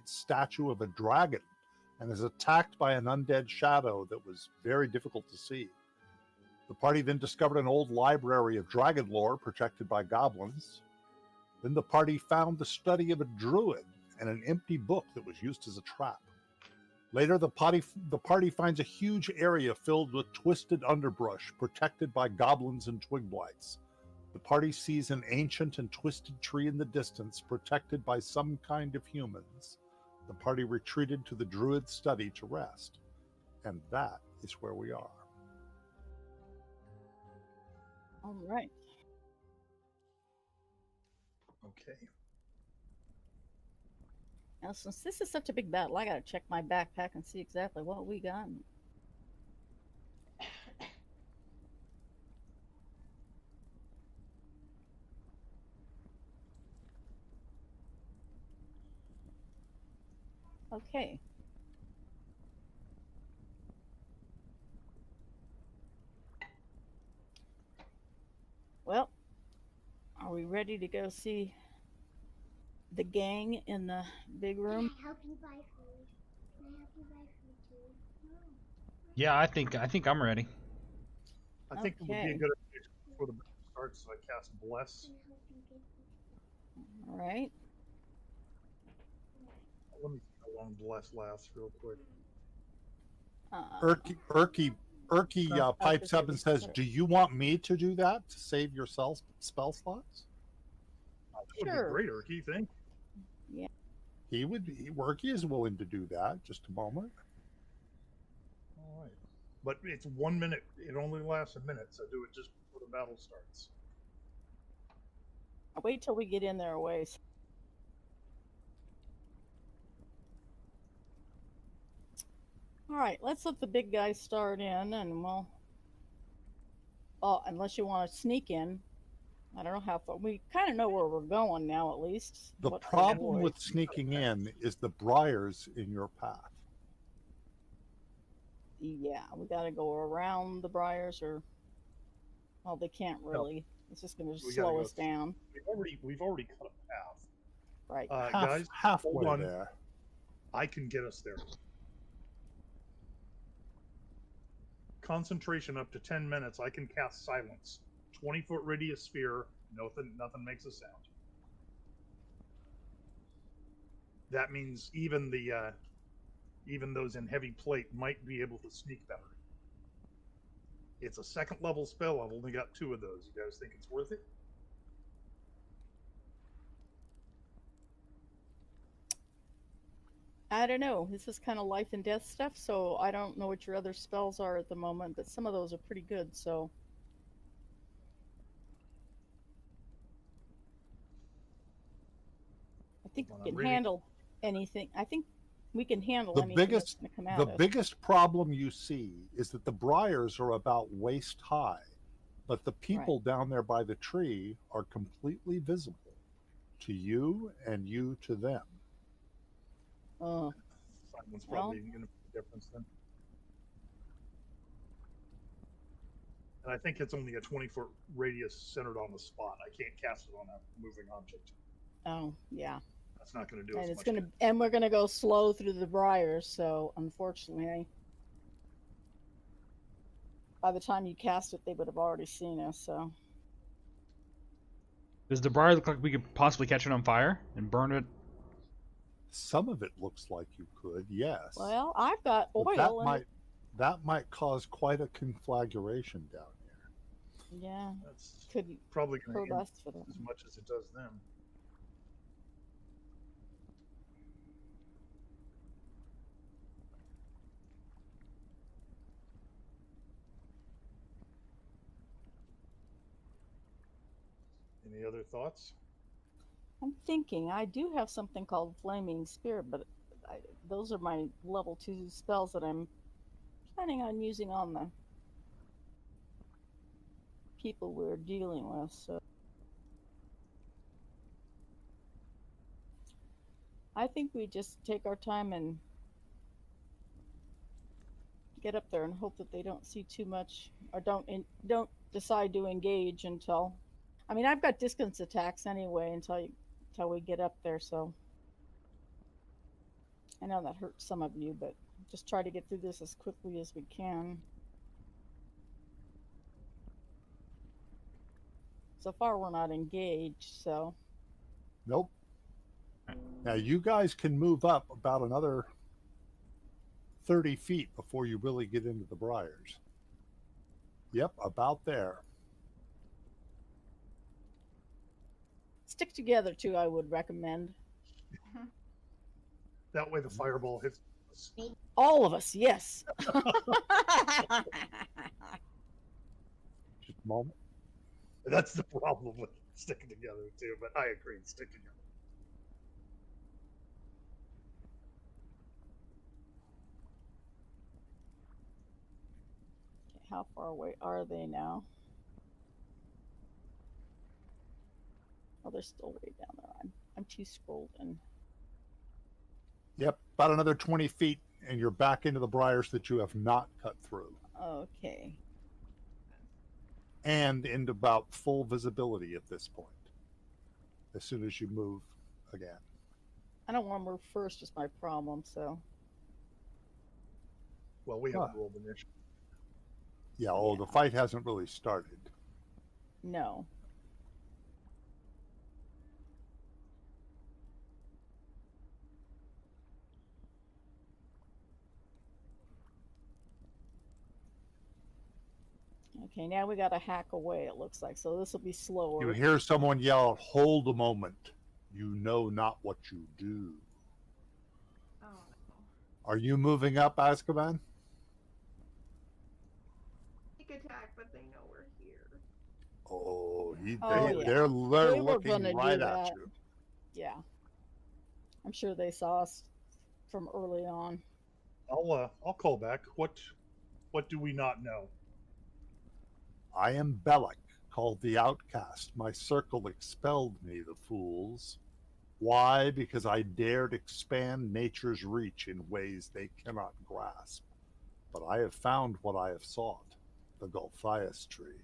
statue of a dragon and is attacked by an undead shadow that was very difficult to see. The party then discovered an old library of dragon lore protected by goblins. Then the party found the study of a druid and an empty book that was used as a trap. Later, the party finds a huge area filled with twisted underbrush protected by goblins and twig blights. The party sees an ancient and twisted tree in the distance protected by some kind of humans. The party retreated to the druid's study to rest. And that is where we are. All right. Okay. Now, since this is such a big battle, I gotta check my backpack and see exactly what we got. Okay. Well, are we ready to go see the gang in the big room? Can I help you buy food? Can I help you buy food too? No. Yeah, I think I'm ready. I think it would be Okay. a good idea before the battle starts, so I cast Bless. Can I help you get food? All right. Let me see how long Bless lasts real quick. Erky pipes up and says, "Do you want me to do that to save your spell slots?" That would Sure. be great, Erky, thank you. Erky is willing to do that. Just a moment. All right. But it's 1 minute. It only lasts a minute, so do it just before the battle starts. I'll wait till we get in there a ways. All right, let's let the big guys start in, and we'll. Oh, unless you want to sneak in. I don't know how far. We kind of know where we're going now, at least. The What to problem avoid. with sneaking in is the briars in your path. Yeah, we got to go around the briars, or. Well, they can't really. It's just going to We gotta slow go us down. We've already cut a path. Right. Guys, halfway hold on. there. I can get us there. Concentration up to 10 minutes. I can cast Silence. 20-foot radius sphere. Nothing makes a sound. That means even those in heavy plate might be able to sneak better. It's a second level spell. I've only got 2 of those. You guys think it's worth it? I don't know. This is kind of life and death stuff, so I don't know what your other spells are at the moment, but some of those are pretty good, so. I think Hold on, we I'm can reading. handle anything. I think we can handle The anything biggest- that's going to come at The us. biggest problem you see is that the briars are about waist high, but the people down there by the tree are completely visible to you and you to them. Silence probably going to make a difference then. And I think it's only a 20-foot radius centered on the spot. I can't cast it on a moving object. Oh, yeah. That's not going to do And as it's much gonna, good. and we're gonna go slow through the briars. So unfortunately, by the time you cast it, they would have already seen us. So Does the briar look like we could possibly catch it on fire and burn it? Some of it looks like you could, yes. well, I've got But oil. that might cause quite a conflagration down here. Yeah, That's could probably going to hurt us for that. as much as it does them. Any other thoughts? I'm thinking I do have something called Flaming Spear, but those are my level 2 spells that I'm planning on using on the people we're dealing with. So I think we just take our time and get up there and hope that they don't see too much, or don't decide to engage until. I mean, I've got distance attacks anyway until we get up there. So I know that hurts some of you, but just try to get through this as quickly as we can. So far, we're not engaged, so. Nope. Now, you guys can move up about another 30 feet before you really get into the briars. Yep, about there. Stick together, too, I would recommend. That way the fireball hits us. All of us, yes. Just a moment. That's the problem with sticking together too, but I agree, stick together. Okay, how far away are they now? Oh, they're still way down there. I'm too scrolled in. Yep, about another 20 feet, and you're back into the briars that you have not cut through. Okay. And into about full visibility at this point, as soon as you move again. I don't want to move first, is my problem, so. Well, we haven't rolled initiative. Yeah, oh, the fight hasn't really started. No. Okay, now we got to hack away, it looks like. So this will be slower. You hear someone yell, "Hold a moment. You know not what you do." Oh, no. Are you moving up, Azkaban? Sneak attack, but they know we're here. Oh, Oh, they're They were looking gonna right do at that. you. Yeah. I'm sure they saw us from early on. I'll call back. What do we not know? I am Bellic, called the Outcast. My circle expelled me, the fools. Why? Because I dared expand nature's reach in ways they cannot grasp. But I have found what I have sought, the Gulthias tree.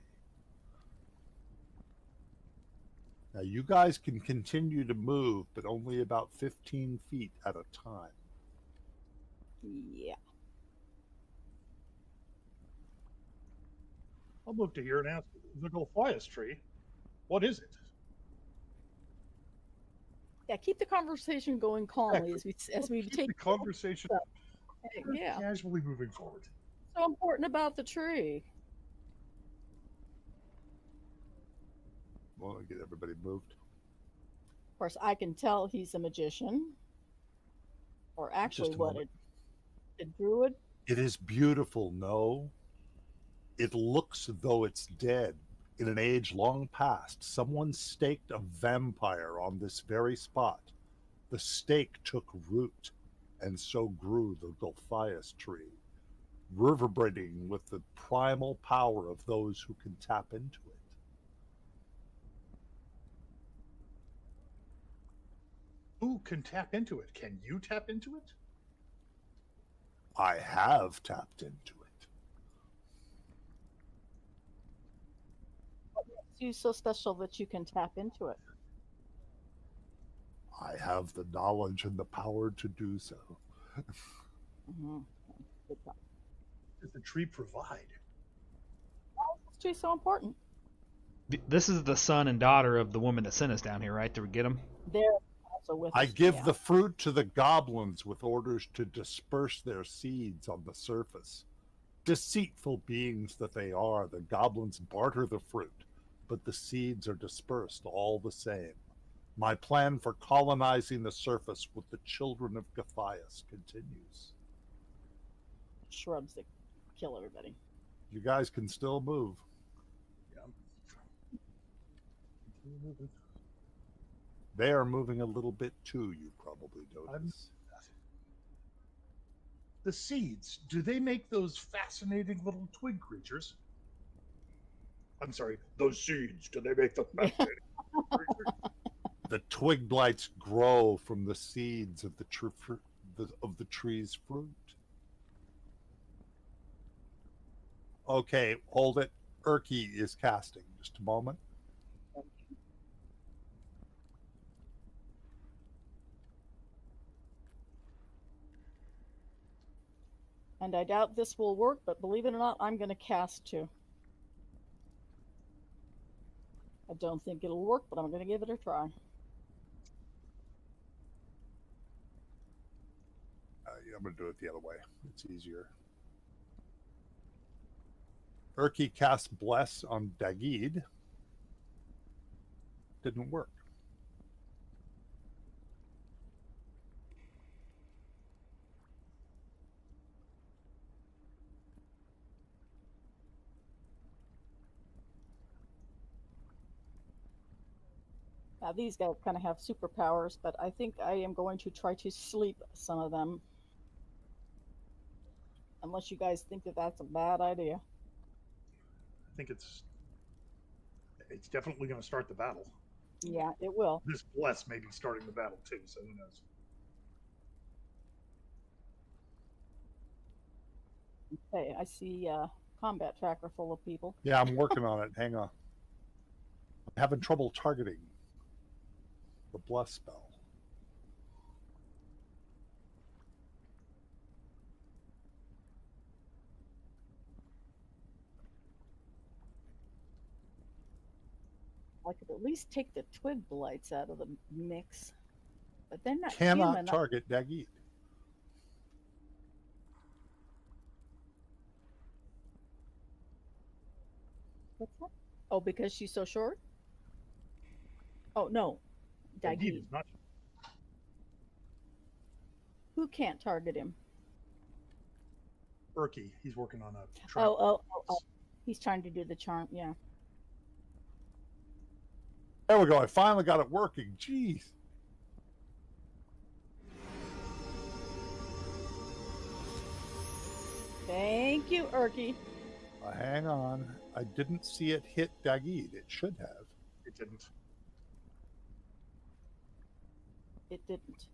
Now you guys can continue to move, but only about 15 feet at a time. Yeah. I'll move to here and ask the Gulthias tree. What is it? Yeah, keep the conversation going calmly as we Keep take the conversation yeah. casually moving forward. So important about the tree. Well, get everybody moved. Of course, I can tell he's a magician, or actually, Just a what moment. a druid. It is beautiful, no? It looks as though it's dead. In an age long past, someone staked a vampire on this very spot. The stake took root, and so grew the Gulthias tree, reverberating with the primal power of those who can tap into it. Who can tap into it? Can you tap into it? I have tapped into it. What makes you so special that you can tap into it? I have the knowledge and the power to do so. Mm-hmm. Good job. Does the tree provide? Why is this tree so important? This is the son and daughter of the woman that sent us down here, right? To get them? They're also with I us, give yeah. the fruit to the goblins with orders to disperse their seeds on the surface. Deceitful beings that they are, the goblins barter the fruit, but the seeds are dispersed all the same. My plan for colonizing the surface with the children of Gulthias continues. Shrubs that kill everybody. You guys can still move. They are moving a little bit too, you probably notice. The seeds, do they make those fascinating little twig creatures? I'm sorry, those seeds, do they make the fascinating creatures? The twig blights grow from the seeds of the tree's fruit. Okay, hold it. Erky is casting. Just a moment. And I doubt this will work, but believe it or not, I'm going to cast too. I don't think it'll work, but I'm going to give it a try. I'm going to do it the other way. It's easier. Urki cast Bless on Dagid. Didn't work. Now, these guys kind of have superpowers, but I think I am going to try to sleep some of them. Unless you guys think that that's a bad idea. I think it's definitely going to start the battle. Yeah, it will. This Bless may be starting the battle too, so who knows? Okay, I see a combat tracker full of people. Yeah, I'm working on it. Hang on. I'm having trouble targeting the Bless spell. I could at least take the twig blights out of the mix, but they're not Cannot human. target Dagid. What's that? Oh, because she's so short? Oh, no. Dagid. Is not. Who can't target him? Urki, he's working on a. Oh. He's trying to do the charm, yeah. There we go. I finally got it working. Jeez. Thank you, Urki. Hang on. I didn't see it hit Dagid. It should have. It didn't. It didn't.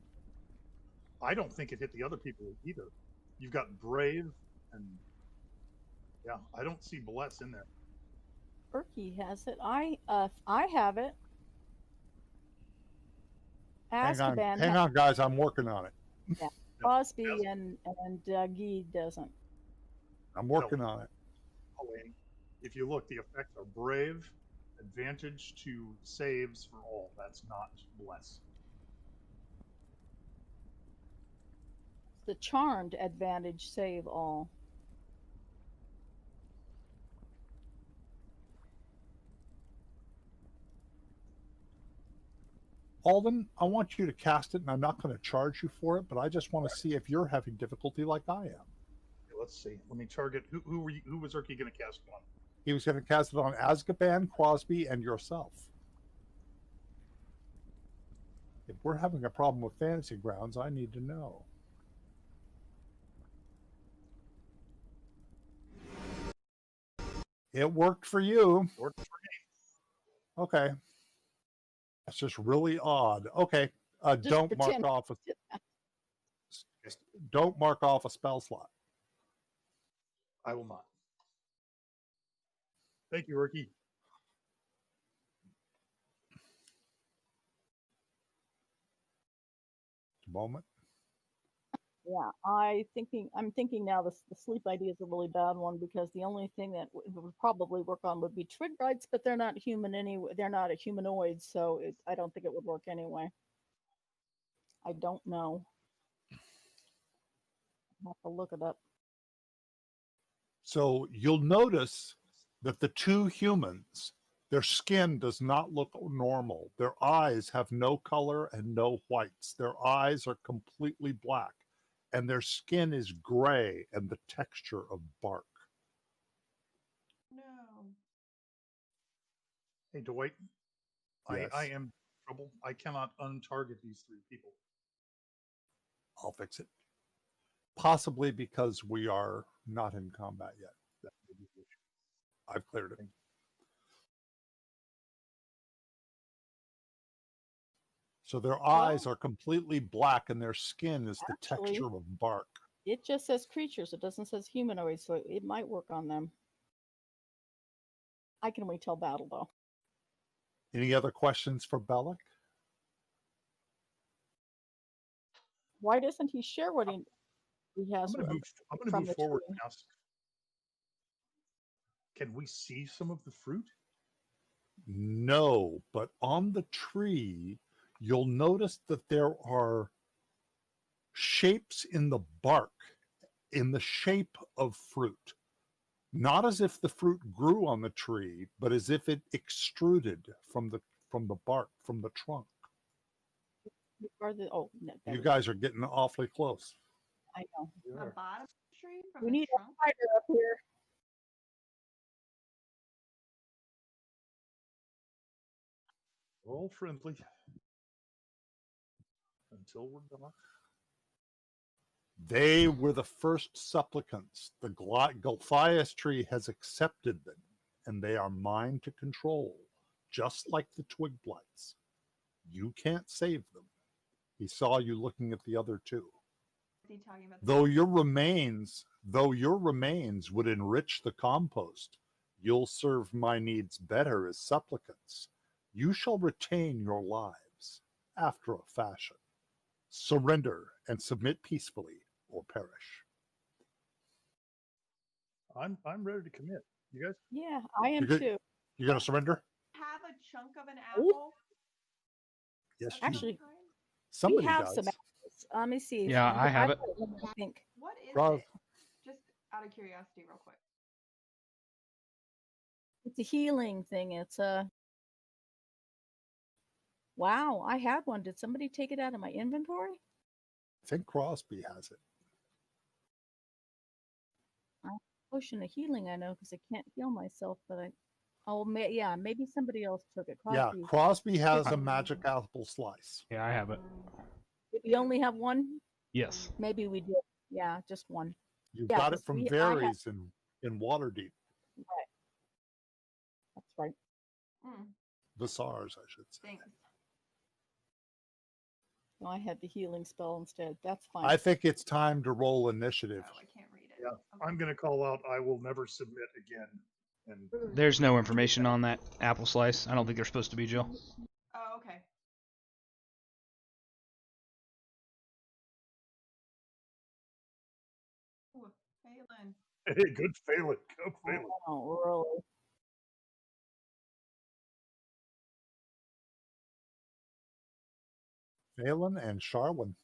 I don't think it hit the other people either. You've got Brave and yeah, I don't see Bless in there. Urki has it. I have it. Azkaban Hang on, guys. I'm working on it. Yeah. Crosby and Guy doesn't. I'm working on it. Elaine, if you look, the effects are Brave, advantage to saves for all. That's not Bless. The charmed advantage save all. Alden, I want you to cast it, and I'm not going to charge you for it, but I just want to see if you're having difficulty like I am. Okay, let's see. Let me target. Who was Urki going to cast it on? He was going to cast it on Azkaban, Crosby, and yourself. If we're having a problem with Fantasy Grounds, I need to know. It worked for you. Worked for me. Okay. That's just really odd. Okay. Don't mark off a spell slot. I will not. Thank you, Urki. Moment. Yeah, I'm thinking now the sleep idea is a really bad one because the only thing that would probably work on would be twig blights, but they're not human anyway. They're not a humanoid, so I don't think it would work anyway. I don't know. I'll have to look it up. So you'll notice that the two humans, their skin does not look normal. Their eyes have no color and no whites. Their eyes are completely black, and their skin is gray and the texture of bark. No. Hey, Dwight. Yes. I am in trouble. I cannot untarget these three people. I'll fix it. Possibly because we are not in combat yet. That may be the issue. I've cleared it. So their eyes are completely black and their skin is the texture of bark. It just says creatures. It doesn't says humanoids, so it might work on them. I can wait till battle, though. Any other questions for Bellic? Why doesn't he share what he... He has I'm going to from move the forward tree. now. Can we see some of the fruit? No, but on the tree, you'll notice that there are shapes in the bark in the shape of fruit. Not as if the fruit grew on the tree, but as if it extruded from the bark, from the trunk. Or the oh, no, there You we go. guys are getting awfully close. I know. We The are. bottom of the tree from We the need trunk. a spider up here. All friendly. Until we're done. They were the first supplicants. The Gulthias tree has accepted them, and they are mine to control, just like the twig blights. You can't save them. He saw you looking at the other two. Is he talking about the Though your remains would enrich the compost, you'll serve my needs better as supplicants. You shall retain your lives after a fashion. Surrender and submit peacefully, or perish. I'm ready to commit. You guys? Yeah, I am You're too. You gonna surrender? have a chunk of an Ooh. apple? Yes, of you. Actually, some kind? Somebody we have does. some apples. Let me see. Yeah, I have it. I think What is Rob. it? Just out of curiosity, real quick. it's a healing thing. It's a. Wow, I had one. Did somebody take it out of my inventory? I think Crosby has it. Potion of healing, I know, because I can't heal myself, but I. Oh, yeah, maybe somebody else took it. Yeah, Crosby. Crosby has a magic apple slice. Yeah, I have it. Did we only have one? Yes. Maybe we did. Yeah, just one. You Yeah, got it 'cause from I had- Varys in Waterdeep. Right. That's right. Visars, I should say. Thanks. No, I had the healing spell instead. That's fine. I think it's time to roll initiative. Oh, I can't read it. Yeah. Okay. I'm going to call out I will never submit again. And There's no information on that apple slice. I don't think they're supposed to be, Jill. Oh, okay. Ooh, Phelan. hey, good Phelan. Go Phelan. Oh, really? Phelan and Sharwin.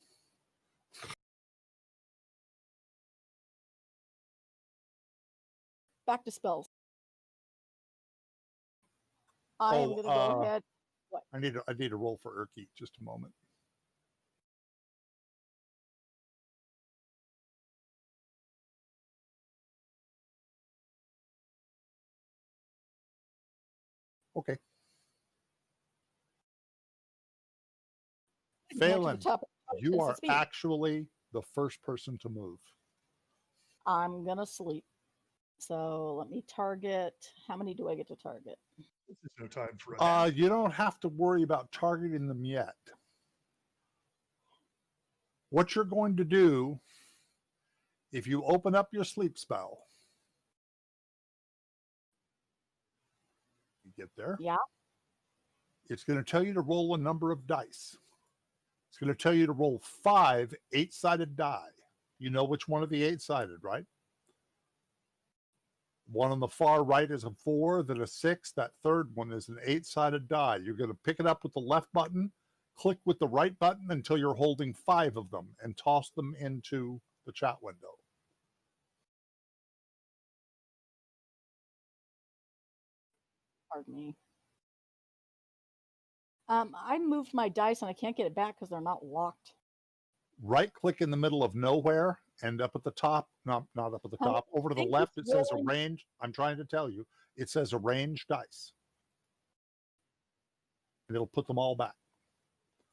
Back to spells. I am going to go ahead. I need a roll for Erky. Just a moment. Okay. Phelan, you are actually the first person to move. I'm going to sleep. So let me target. How many do I get to target? This is no time for a nap. You don't have to worry about targeting them yet. What you're going to do, if you open up your sleep spell, you get there. Yeah. It's going to tell you to roll a number of dice. It's going to tell you to roll 5 8-sided die. You know which one of the 8-sided, right? One on the far right is a 4, then a 6. That third one is an 8-sided die. You're going to pick it up with the left button, click with the right button until you're holding 5 of them, and toss them into the chat window. Pardon me. I moved my dice and I can't get it back because they're not locked. Right click in the middle of nowhere and up at the top, not up at the top, over to the left, it says arrange. I'm trying to tell you, it says arrange dice. And it'll put them all back.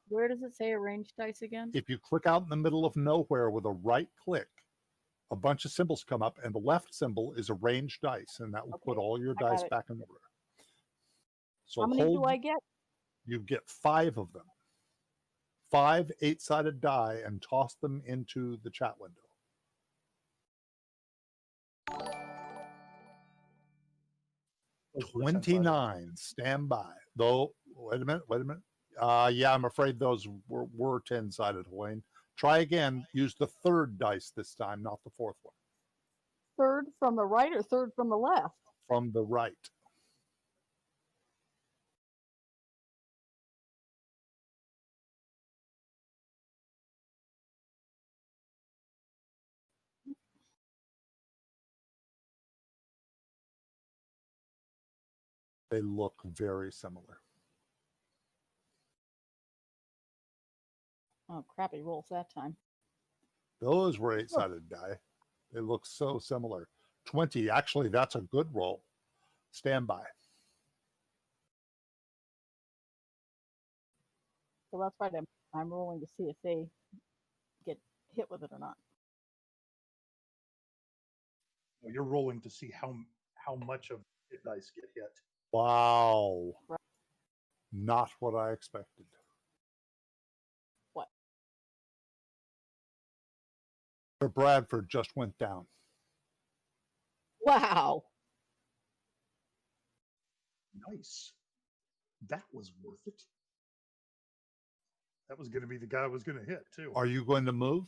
Where does it say arrange dice again? If you click out in the middle of nowhere with a right click, a bunch of symbols come up, and the left symbol is arrange dice, and that will put all your dice back in order. So how many do I get? You get 5 of them. 5 8-sided die, and toss them into the chat window. Those 29. Stand by. Though, wait a minute. Yeah, I'm afraid those were 10-sided, Wayne. Try again. Use the third dice this time, not the fourth one. Third from the right or third from the left? From the right. They look very similar. Oh, crappy rolls that time. Those were 8-sided die. They look so similar. 20. Actually, that's a good roll. Stand by. So that's right. I'm rolling to see if they get hit with it or not. You're rolling to see how much of hit dice get hit. Wow. Right. Not what I expected. What? Sir Bradford just went down. Wow. Nice. That was worth it. That was going to be the guy I was going to hit, too. Are you going to move?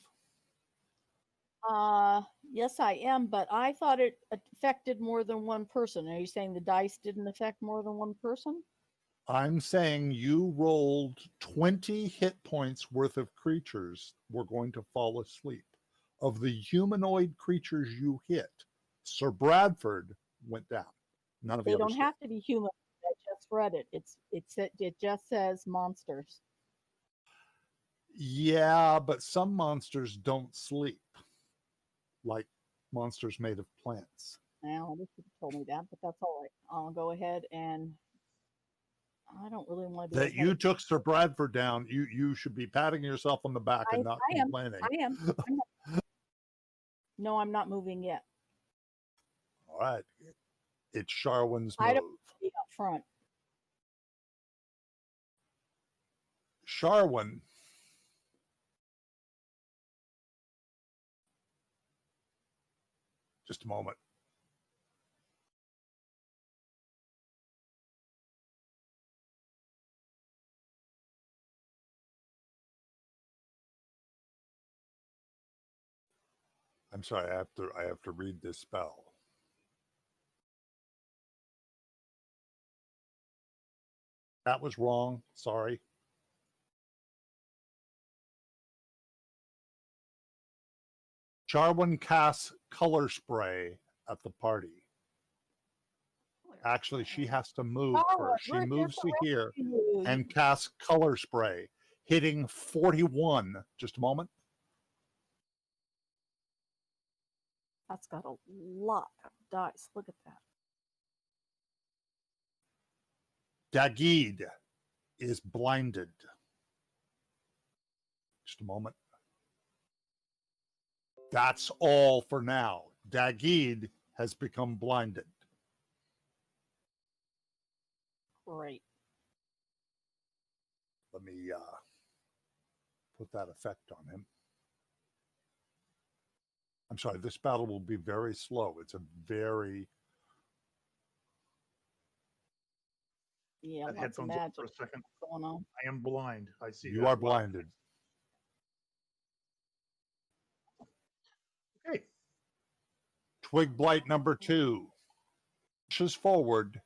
Yes, I am, but I thought it affected more than one person. Are you saying the dice didn't affect more than one person? I'm saying you rolled 20 hit points worth of creatures were going to fall asleep. Of the humanoid creatures you hit, Sir Bradford went down. None of the They others don't did. have to be human. I just read it. It just says monsters. Yeah, but some monsters don't sleep, like monsters made of plants. Now, this should have told me that, but that's all right. I'll go ahead and I don't really want to do That you took Sir Bradford down, you should be patting yourself on the back and not complaining. I am. No, I'm not moving yet. All right. It's Sharwin's I move. don't be up front. Sharwin. Just a moment. I'm sorry, I have to read this spell. That was wrong. Sorry. Sharwin casts color spray at the party. Actually, she has to move first. She moves to here and casts color spray, hitting 41. Just a moment. That's got a lot of dice. Look at that. Dagid is blinded. Just a moment. That's all for now. Dagid has become blinded. Great. Let me put that effect on him. I'm sorry, this battle will be very slow. It's a very... Yeah, That lots of headphones off magic for a second. going on. I am blind. I see. You that. are blinded. Okay. Twig Blight number 2 pushes forward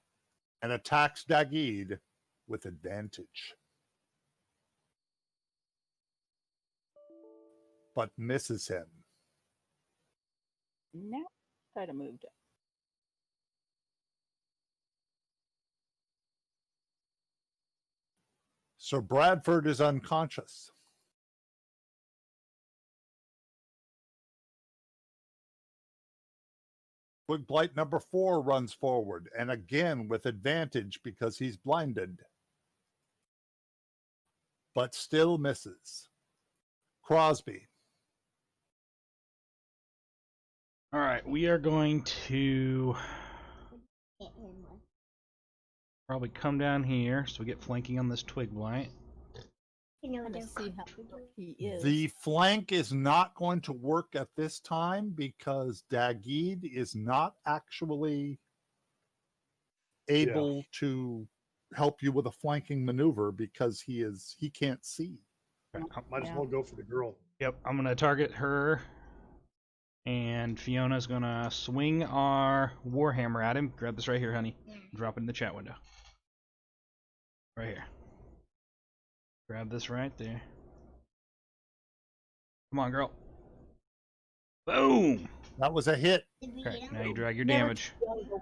and attacks Dagid with advantage. But misses him. Now try to move it. Sir Bradford is unconscious. Twig Blight number 4 runs forward, and again with advantage because he's blinded. But still misses. Crosby. All right, we are going to probably come down here so we get flanking on this twig blight. Trying to see how he is. The flank is not going to work at this time because Dagid is not actually able to help you with a flanking maneuver because he can't see. Might as well go for the girl. Yep, I'm gonna target her, and Fiona's gonna swing our warhammer at him. Grab this right here, honey. Drop it in the chat window. Right here. Grab this right there. Come on, girl. Boom! That was a hit. Did we Okay, get now him? you drag your Never damage. too young to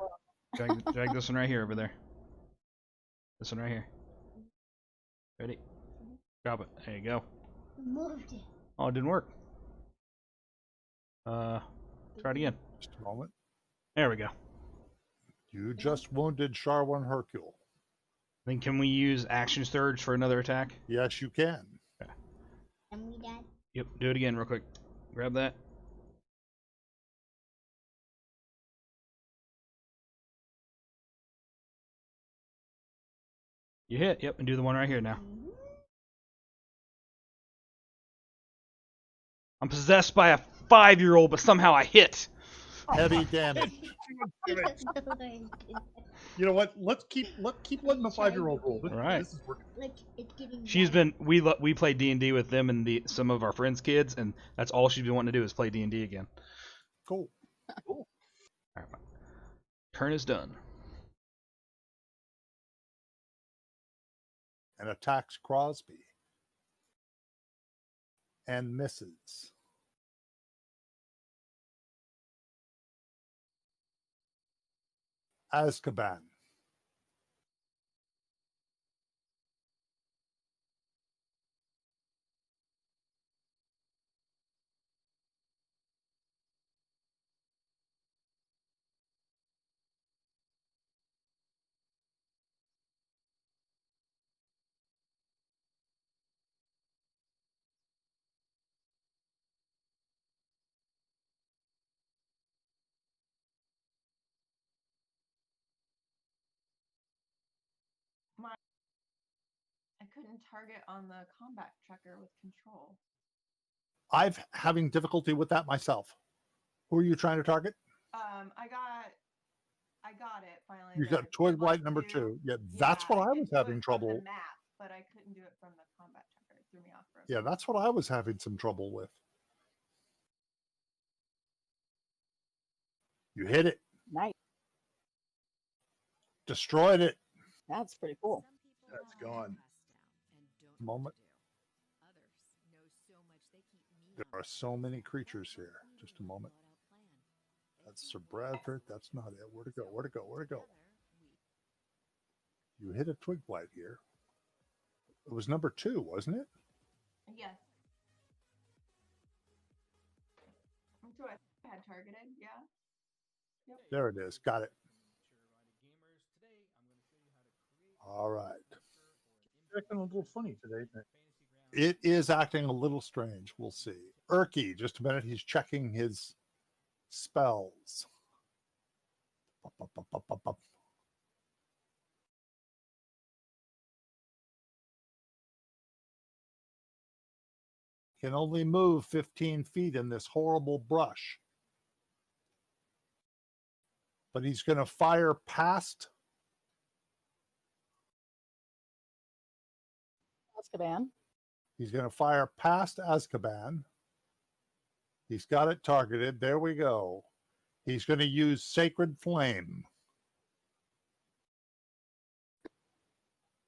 learn. Drag this one right here over there. This one right here. Ready? Drop it. There you go. Moved it. Oh, it didn't work. Try it again. Just a moment. There we go. You just wounded Charwin Hercule. Then can we use action surge for another attack? Yes, you can. Can we, Dad? Yep, do it again real quick. Grab that. You hit, yep, and do the one right here now. I'm possessed by a 5-year-old, but somehow I hit. Heavy damage. You know what? Let's keep letting the 5-year-old roll. Right. This is working. Look, it's getting She's better. been we play D&D with them and some of our friends' kids, and that's all she's been wanting to do is play D&D again. Cool. All right, turn is done. And attacks Crosby. And misses. Azkaban. I couldn't target on the combat tracker with control. I'm having difficulty with that myself. Who are you trying to target? I got it finally. You that got I'd Twig like Blight number to. 2. Yeah, that's what I could was do it having from trouble. The map, but I couldn't do it from the combat tracker. It threw me off for a Yeah, second. that's what I was having some trouble with. You hit it. Nice. Destroyed it. That's pretty cool. That's gone. Moment. There are so many creatures here. Just a moment. That's Sir Bradford. That's not it. Where to go? Where to go? Where to go? You hit a Twig Blight here. It was number 2, wasn't it? Yes. That's what I had targeted. Yeah. Yep. There it is. Got it. All right. It's acting a little funny today. It is acting a little strange. We'll see. Erky, just a minute. He's checking his spells. Up, up, up, up, up. Can only move 15 feet in this horrible brush. But he's going to fire past. Azkaban. He's going to fire past Azkaban. He's got it targeted. There we go. He's going to use Sacred Flame.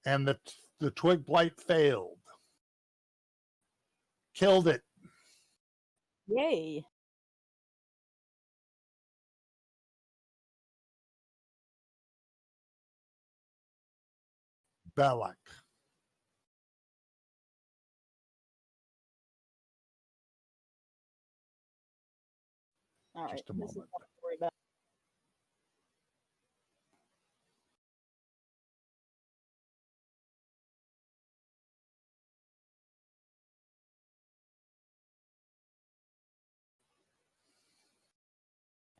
And the Twig Blight failed. Killed it. Yay. Belloc. All right. Just a This is moment. nothing to worry about.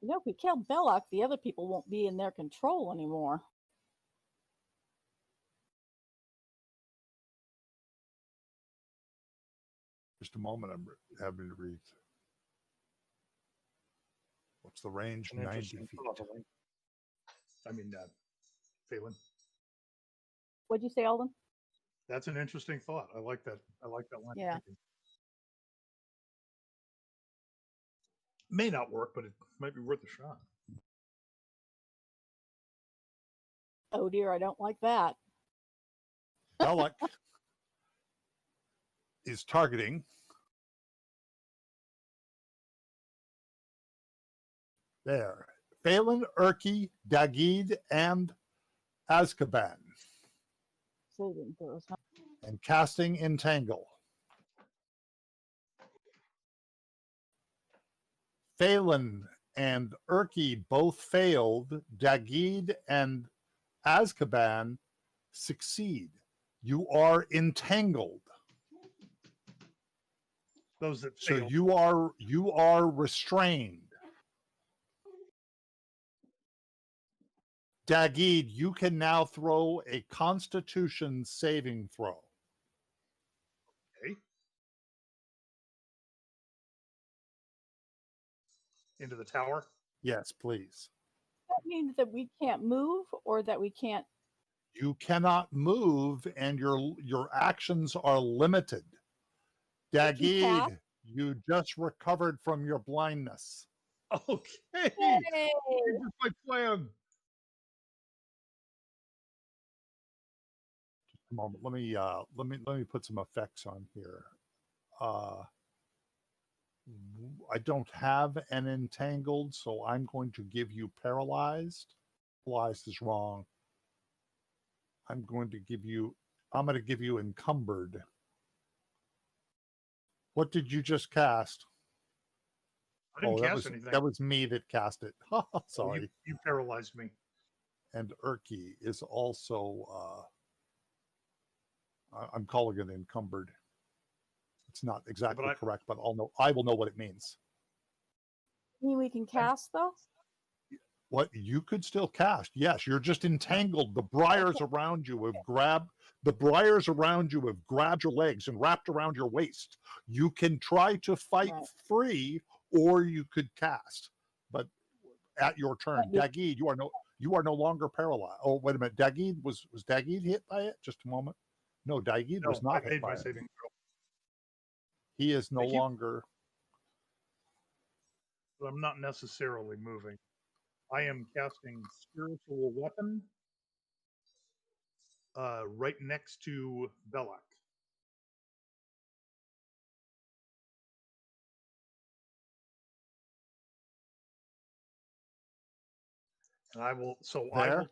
You know, if we kill Belloc, the other people won't be in their control anymore. Just a moment. I'm having to read. What's the range? An 90 interesting feet. thought, I mean, Phelan. What'd you say, Alden? That's an interesting thought. I like that. I like that line. of Yeah. thinking. May not work, but it might be worth a shot. Oh dear, I don't like that. Belloc is targeting there. Phelan, Urki, Dagid, and Azkaban. Saving throws. Huh? And casting Entangle. Phelan and Urki both failed. Dagid and Azkaban succeed. You are entangled. Those that So fail. you are restrained. Dagid, you can now throw a Constitution saving throw. Okay. Into the tower. Yes, please. That means that we can't move, or that we can't. You cannot move, and your actions are limited. Dagid, you just recovered from your blindness. Okay. Yay! Here's my plan. Just a moment. Let me put some effects on here. I don't have an entangled, so I'm going to give you paralyzed. Paralyzed is wrong. I'm going to give you encumbered. What did you just cast? I didn't cast anything. That was me that cast it. Sorry. You paralyzed me. And Urki is also I'm calling it encumbered. It's not exactly correct, but I will know what it means. You mean we can cast though? What you could still cast? Yes, you're just entangled. The briars around you have grabbed your legs and wrapped around your waist. You can try to fight free, or you could cast. But at your turn, Dagid, you are no longer paralyzed. Oh, wait a minute. Dagid was Dagid hit by it? Just a moment. No, Dagid was not hit by it. Saving throw. He is no longer. But I'm not necessarily moving. I am casting Spiritual Weapon right next to Belloc. And I will. So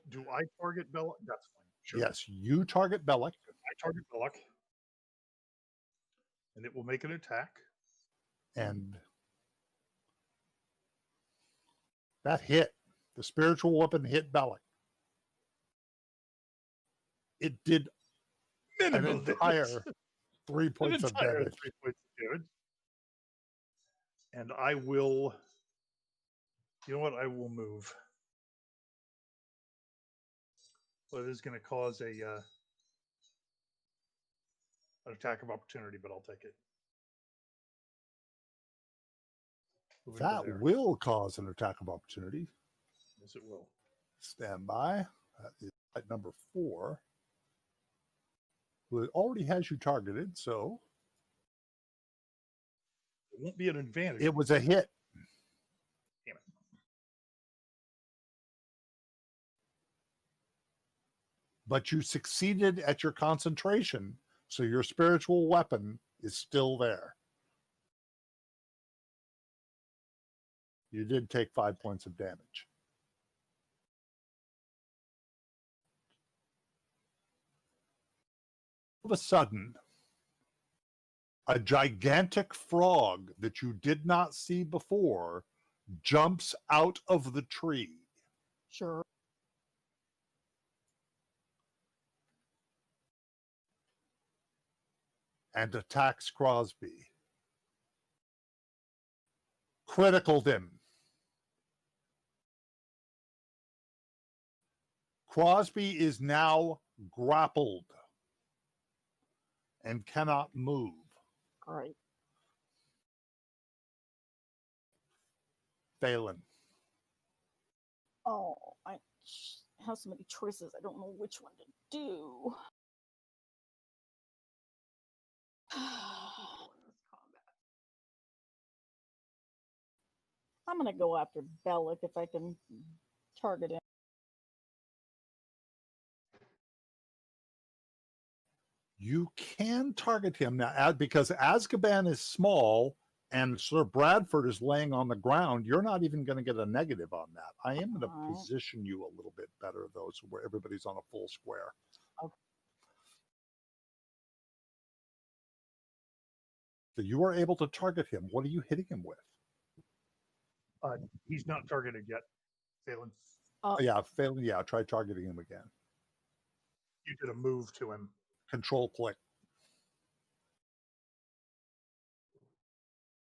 do I target Belloc? That's fine. Sure. Yes, you target Belloc. I target Belloc, and it will make an attack. And that hit. The spiritual weapon hit Belloc. It did an entire 3 points of damage. 3 points of damage. And I will. You know what? I will move. Well, it is going to cause an attack of opportunity, but I'll take it. That will cause an attack of opportunity. Yes, it will. Stand by. That is at number 4. Well, it already has you targeted, so it won't be an advantage. It was a hit. Damn it. But you succeeded at your concentration, so your spiritual weapon is still there. You did take 5 points of damage. All of a sudden, a gigantic frog that you did not see before jumps out of the tree. Sure. And attacks Crosby. Criticaled him. Crosby is now grappled and cannot move. Great. Phelan. Oh, I have so many choices. I don't know which one to do. I'm gonna go after Bellic if I can target him. You can target him now because Azkaban is small and Sir Bradford is laying on the ground. You're not even going to get a negative on that. I am going to Alright. position you a little bit better, though, so where everybody's on a full square. Okay. So you are able to target him. What are you hitting him with? He's not targeted yet, Phelan. Yeah, failing. Yeah, try targeting him again. You did a move to him. Control click.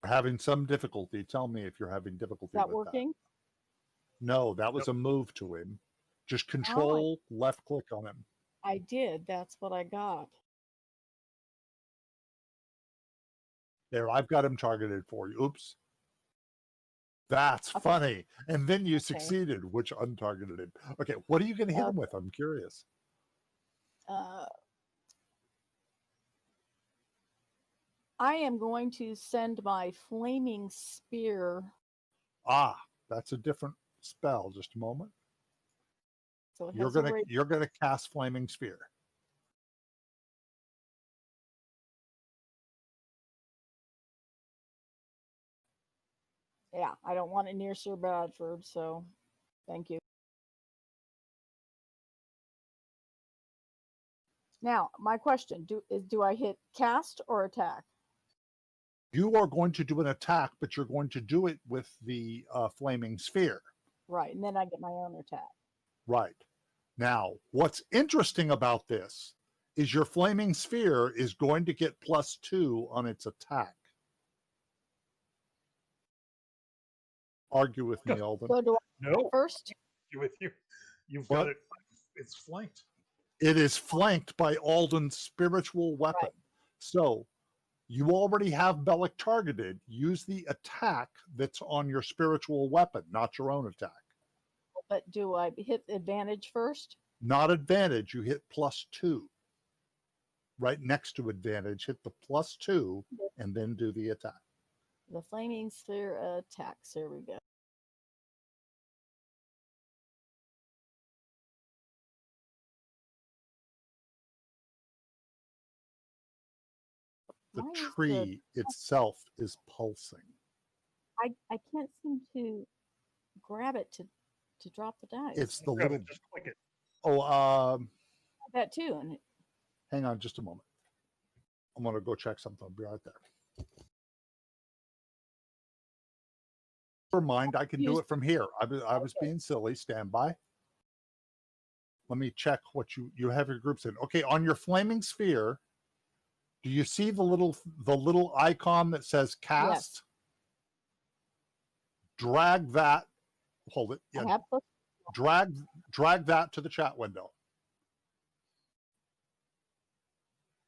Having some difficulty. Tell me if you're having difficulty Is that with working? that. No, that was a move to him. Just control left click on him. I did. That's what I got. There, I've got him targeted for you. Oops. That's Okay. funny. And then you succeeded, which untargeted him. Okay, what are you going to hit him with? I'm curious. I am going to send my flaming spear. Ah, that's a different spell. Just a moment. So it You're has a gonna cast Flaming Sphere. Yeah, I don't want it near Sir Bradford, so thank you. Now, my question, do I hit cast or attack? You are going to do an attack, but you're going to do it with the Flaming Sphere. Right, and then I get my own attack. Right. Now, what's interesting about this is your Flaming Sphere is going to get +2 on its attack. Argue with me, Alden. So do I No, first? with you. You've What? got it. It's flanked. It is flanked by Alden's spiritual weapon. Right. So you already have Bellic targeted. Use the attack that's on your spiritual weapon, not your own attack. But do I hit advantage first? Not advantage, you hit +2. Right next to advantage, hit the +2 and then do the attack. The flaming sphere attacks. There we go. The Why is tree itself is pulsing. I can't seem to grab it to drop the dice. It's the Grab little. it, just click it. Oh, that too, and hang on just a moment. I'm going to go check something. I'll be right there. Never mind, I can do it from here. I was being silly. Stand by. Let me check what you have your groups in. Okay, on your flaming sphere, do you see the little icon that says cast? Yes. Drag that. Hold it. Yeah. I have Drag that to the chat window.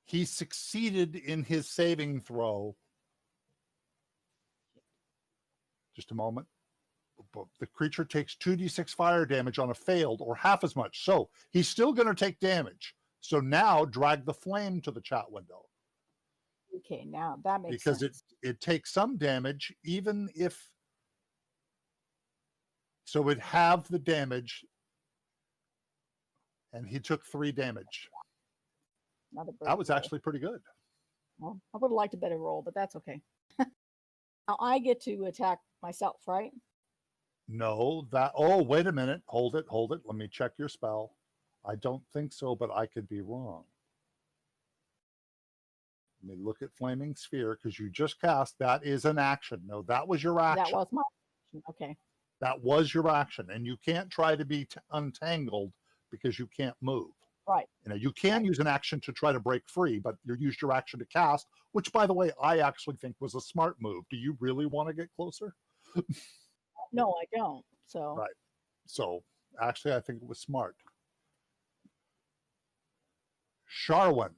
He succeeded in his saving throw. Just a moment. The creature takes 2d6 fire damage on a failed or half as much. So he's still going to take damage. So now drag the flame to the chat window. Okay, now that makes because sense. it takes some damage, even if so it'd have the damage, and he took 3 damage. That was actually pretty good. Well, I would have liked a better roll, but that's okay. Now I get to attack myself, right? No, oh, wait a minute. Hold it. Let me check your spell. I don't think so, but I could be wrong. Let me look at Flaming Sphere, because you just cast. That is an action. No, that was your action. That was my action. Okay. That was your action. And you can't try to be untangled because you can't move. Right. You know, you can use an action to try to break free, but you used your action to cast, which, by the way, I actually think was a smart move. Do you really want to get closer? No, I don't. So Right. So actually, I think it was smart. Sharwin.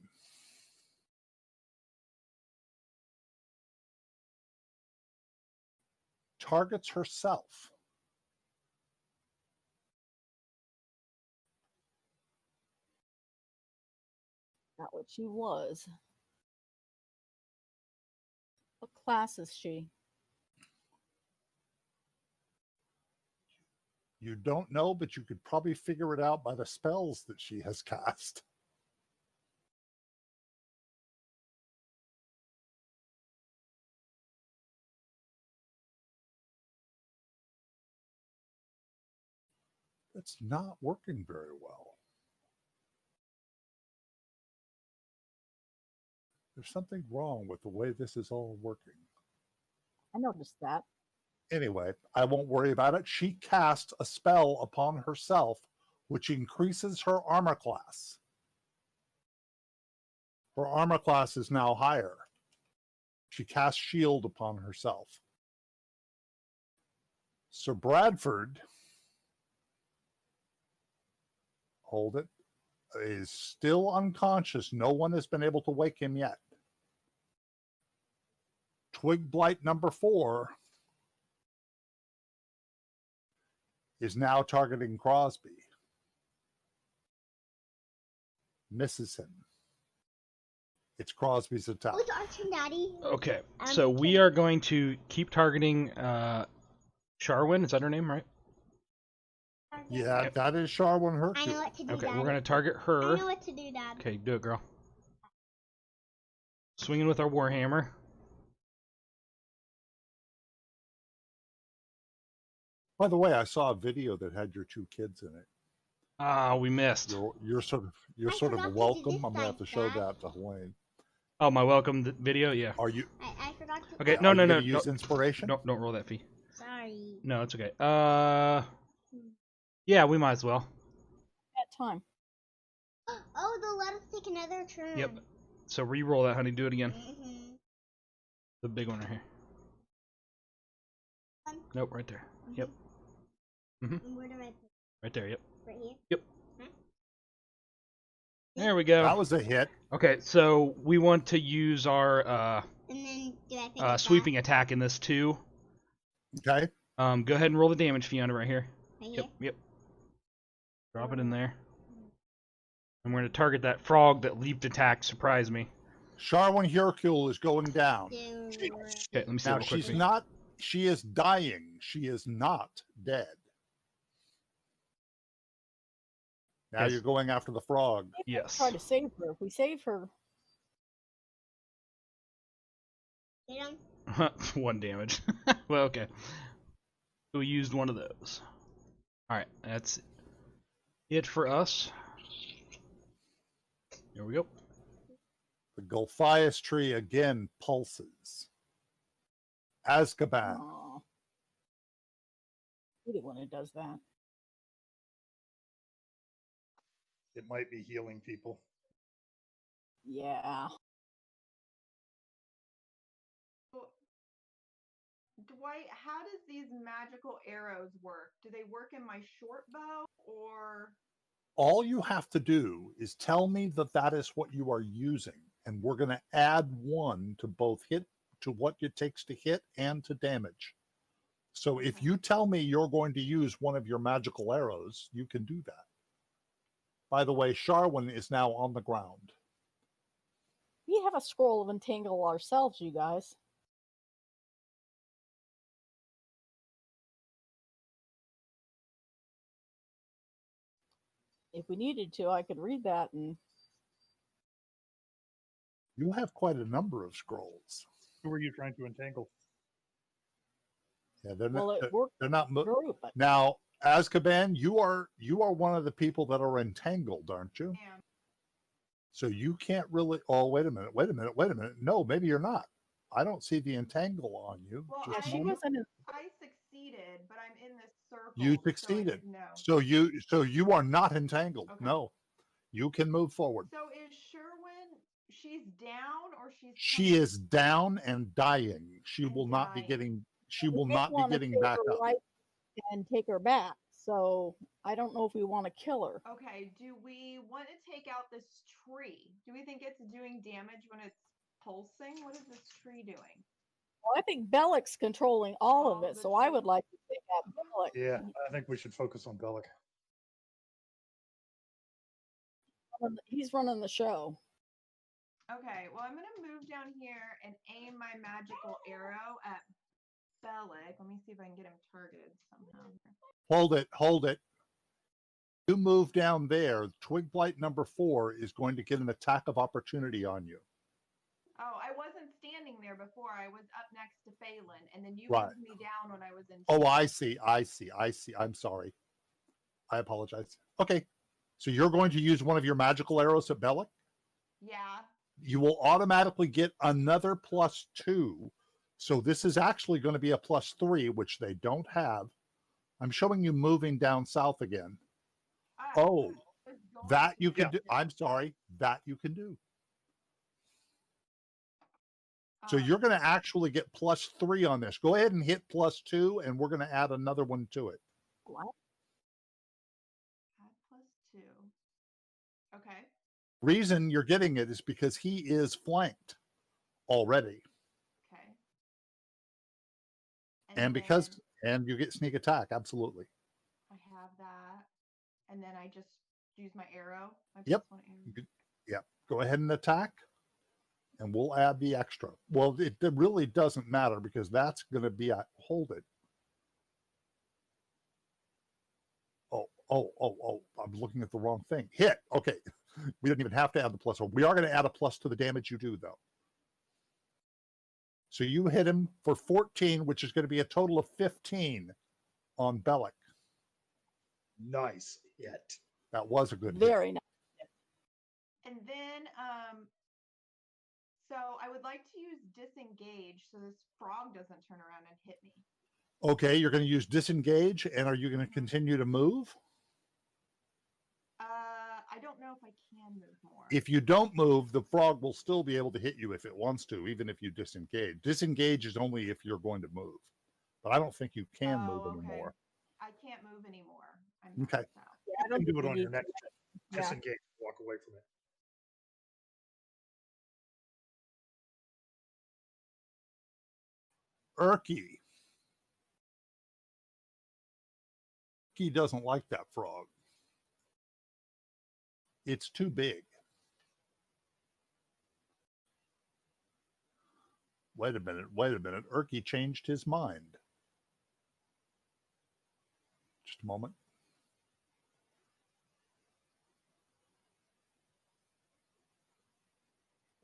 Targets herself. not what she was. What class is she? You don't know, but you could probably figure it out by the spells that she has cast. It's not working very well. There's something wrong with the way this is all working. I noticed that. Anyway, I won't worry about it. She cast a spell upon herself, which increases her armor class. Her armor class is now higher. She cast shield upon herself. Sir Bradford, hold it, is still unconscious. No one has been able to wake him yet. Twig Blight number 4 is now targeting Crosby. Misses him. It's Crosby's attack. Oh, it's our turn, Daddy. Okay, so we are going to keep targeting Sharwin. Is that her name, right? Yeah, Yep. that is Sharwin I Hercule. know what to do, Okay, Daddy. we're going to target I her. know what to do, Dad. Okay, do it, girl. Swinging with our Warhammer. By the way, I saw a video that had your 2 kids in it. Ah, we missed. You're sort I of forgot to do welcome. this I'm gonna have to side, show Dad. that to Helene. Oh, my welcome video? Yeah. Are you I forgot to. Okay, are no, you no, gonna no. use inspiration? Don't roll that fee. Sorry. No, it's okay. Yeah, we might as well. At time. Oh, they'll let us take another turn. Yep. So re-roll that, honey. Do it again. Mm-hmm. The big one right here. Nope, right there. Yep. And where do I put Right there, yep. it? Right here? Yep. Huh? There we go. That was a hit. Okay, so we want to use our And then do I pick it sweeping attack in this too. Okay. Go ahead and roll the damage, Fiona, right here. Right Yep, here? yep. Drop it in there. And we're going to target that frog that leaped attack. Surprise me. Sharwin Hercule is going down. Okay, let me see it Now real quick. she's not. She is dying. She is not dead. Now Yes. you're going after the frog. Yes. Try to save her. If we save her, 1 damage. Well, okay. So we used one of those. Alright, that's it for us. Here we go. The Gulphias tree again pulses. Azkaban. aw. I hate it when it does that. It might be healing people. Yeah. Dwight, how does these magical arrows work? Do they work in my short bow or? All you have to do is tell me that that is what you are using, and we're going to add 1 to both hit, to what it takes to hit and to damage. So if you tell me you're going to use one of your magical arrows, you can do that. By the way, Sharwin is now on the ground. We have a scroll of entangle ourselves, you guys. If we needed to, I could read that and You have quite a number of scrolls. Who are you trying to entangle? Yeah, they're well, not. it worked They're not. through, but Now, Azkaban, you are one of the people that are entangled, aren't you? Am. So you can't really. Oh, wait a minute. Wait a minute. Wait a minute. No, maybe you're not. I don't see the entangle on you. Well, Just a she moment. wasn't. I succeeded, but I'm in this circle. You so I succeeded. didn't know. So you are not entangled. Okay. No, you can move forward. So is Sherwin? She's down or she's? She is down and dying. She And will not be dying. getting. She We will did not be wanna getting take back her up. right and take her back. So I don't know if we want to kill her. Okay. Do we want to take out this tree? Do we think it's doing damage when it's pulsing? What is this tree doing? Well, I think Bellic's controlling all of All it, the so I tree. would like to take out Bellic. Yeah, I think we should focus on Bellic. He's running the show. Okay. Well, I'm gonna move down here and aim my magical arrow at Bellic. Let me see if I can get him targeted somehow. Hold it. You move down there. Twig Blight number 4 is going to get an attack of opportunity on you. Oh, I wasn't standing there before. I was up next to Phelan, and then you Right. moved me down when I was in. Oh, I see. I'm sorry. I apologize. Okay. So you're going to use one of your magical arrows at Bellic? Yeah. You will automatically get another +2. So this is actually going to be a +3, which they don't have. I'm showing you moving down south again. Oh, that you can do. I'm sorry. That you can do. So you're going to actually get +3 on this. Go ahead and hit +2, and we're going to add another one to it. What? Add +2. Okay. Reason you're getting it is because he is flanked already. Okay. And because, and you get sneak attack, absolutely. I have that. And then I just use my arrow. Yep. Yep. Go ahead and attack. And we'll add the extra. Well, it really doesn't matter because that's going to be a hold it. Oh, I'm looking at the wrong thing. Hit. Okay. We don't even have to add the plus. We are going to add a plus to the damage you do, though. So you hit him for 14, which is going to be a total of 15 on Bellic. Nice hit. That was a good Very hit. nice. And then, so I would like to use Disengage so this frog doesn't turn around and hit me. Okay, you're going to use Disengage, and are you going to continue to move? I don't know if I can move more. If you don't move, the frog will still be able to hit you if it wants to, even if you disengage. Disengage is only if you're going to move. But I don't think you can move anymore. I can't move anymore. Okay. Yeah, I You don't can do think it we on your need next to. disengage, walk away from it. Erky. He doesn't like that frog. It's too big. Wait a minute. Erky changed his mind. Just a moment.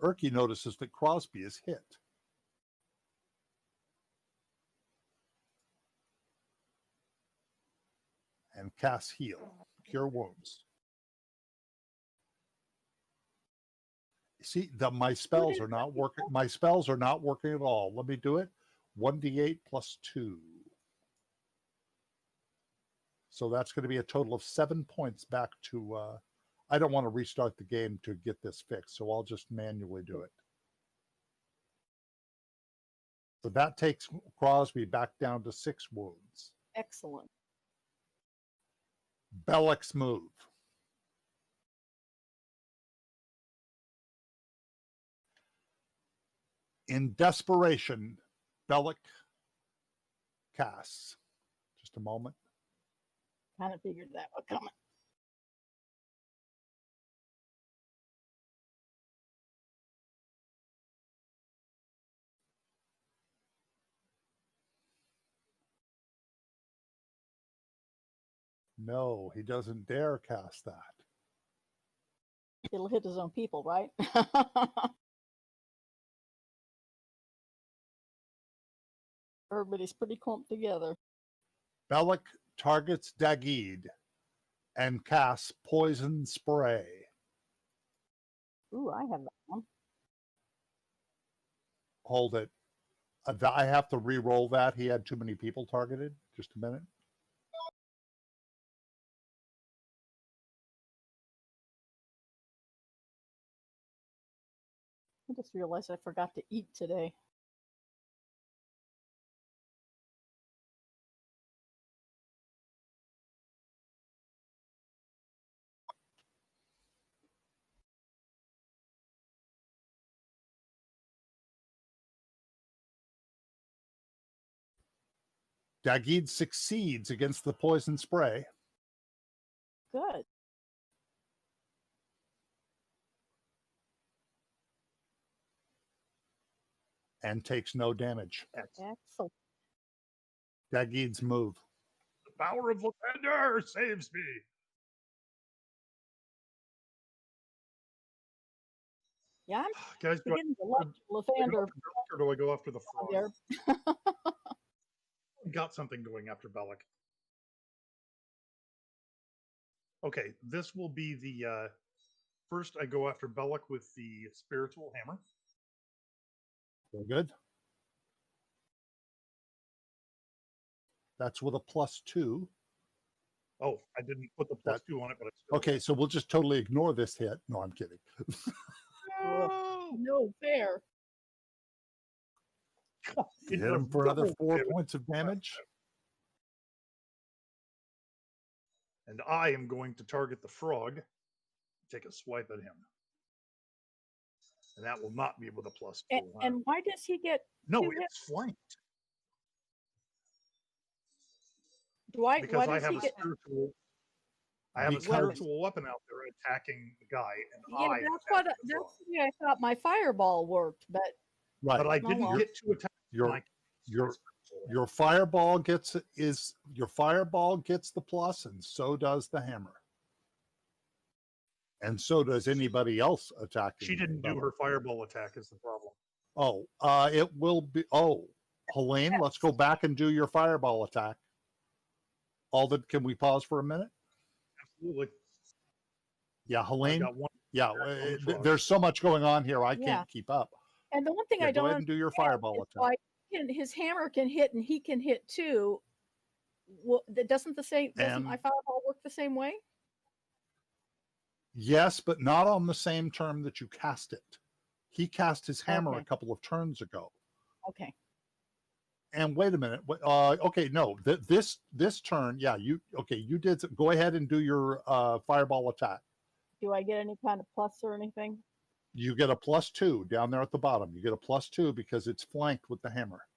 Erky notices that Crosby is hit. And cast heal. Cure wounds. See, my spells are not working. My spells are not working at all. Let me do it. 1d8 plus 2. So that's going to be a total of 7 points back to... I don't want to restart the game to get this fixed, so I'll just manually do it. So that takes Crosby back down to 6 wounds. Excellent. Bellic's move. In desperation, Bellic casts. Just a moment. Kind of figured that was coming. No, he doesn't dare cast that. It'll hit his own people, right? Everybody's pretty clumped together. Bellic targets Dagid and casts Poison Spray. Ooh, I have that one. Hold it. I have to re-roll that. He had too many people targeted. Just a minute. I just realized I forgot to eat today. Dagid succeeds against the poison spray. Good. And takes no damage. Excellent. Dagid's move. The power of Lavender saves me. Yeah, I'm Guys, do I beginning to like go Lavender after Bellic or do I go after the on frog? there. Got something going after Bellic. Okay, this will be the first I go after Bellic with the spiritual hammer. Very good. That's with a +2. Oh, I didn't put the That- +2 on it, but it's still Okay, so we'll just totally ignore this hit. No, I'm kidding. No fair. It Hit him does for another double 4 damage. points of damage. And I am going to target the frog, take a swipe at him. And that will not be with a +2. And why does he get no, two it's flanked. why Because I does have he a get spiritual I have a Because- spiritual weapon out there attacking the guy, and Yeah, I am that's what attacking the frog. that's the way I thought my fireball worked, but Right. But I Oh, didn't well. get to attack Your my your spiritual your fireball gets the plus, and so does the hammer. And so does anybody else attacking. She didn't do Bellic. her fireball attack is the problem. Oh, it will be. Oh, Helene, let's go back and do your fireball attack. Alden, can we pause for a minute? Absolutely. Yeah, I Helene. got one. Yeah, on the frog. there's so much going on here. I Yeah. can't keep up. and the one thing Yeah, I go don't ahead and do your understand fireball is attack. why his hammer can hit and he can hit too. Well, doesn't And- my fireball work the same way? Yes, but not on the same turn that you cast it. He cast his hammer Okay. a couple of turns ago. Okay. And wait a minute. Okay, no. This turn, yeah, you did. Go ahead and do your fireball attack. Do I get any kind of plus or anything? You get a +2 down there at the bottom. You get a +2 because it's flanked with the hammer.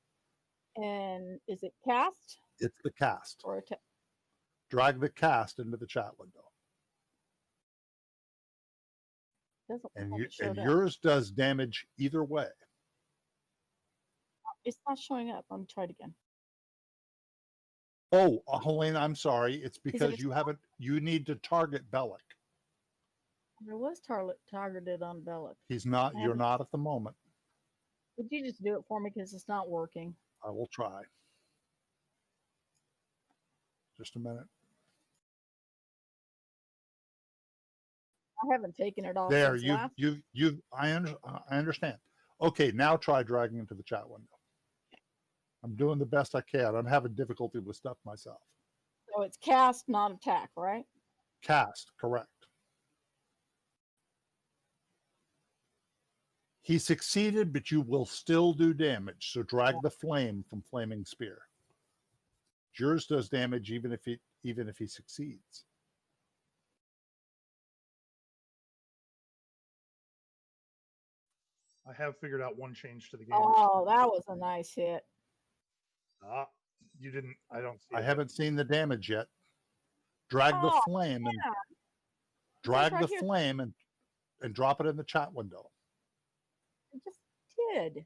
And is it cast It's the cast. or attack? Drag the cast into the chat window. Doesn't look And like you it showed and up. yours does damage either way. It's not showing up. Let me try it again. Oh, Helene, I'm sorry. It's because a- you haven't. You need to target Bellic. There was targeted on Bellic. He's not. I You're haven't- not at the moment. Would you just do it for me because it's not working? I will try. Just a minute. I haven't taken it off There, since you last. you. I understand. Okay, now try dragging into the chat window. I'm doing the best I can. I'm having difficulty with stuff myself. So it's cast, not attack, right? Cast, correct. He succeeded, but you will still do damage. So drag the flame from Flaming Spear. Yours does damage even if he succeeds. I have figured out one change to the game. Oh, that was a nice hit. You didn't. I don't see I it. haven't seen the damage yet. Drag the Oh, flame and yeah. drag right the here. flame and drop it in the chat window. It just did.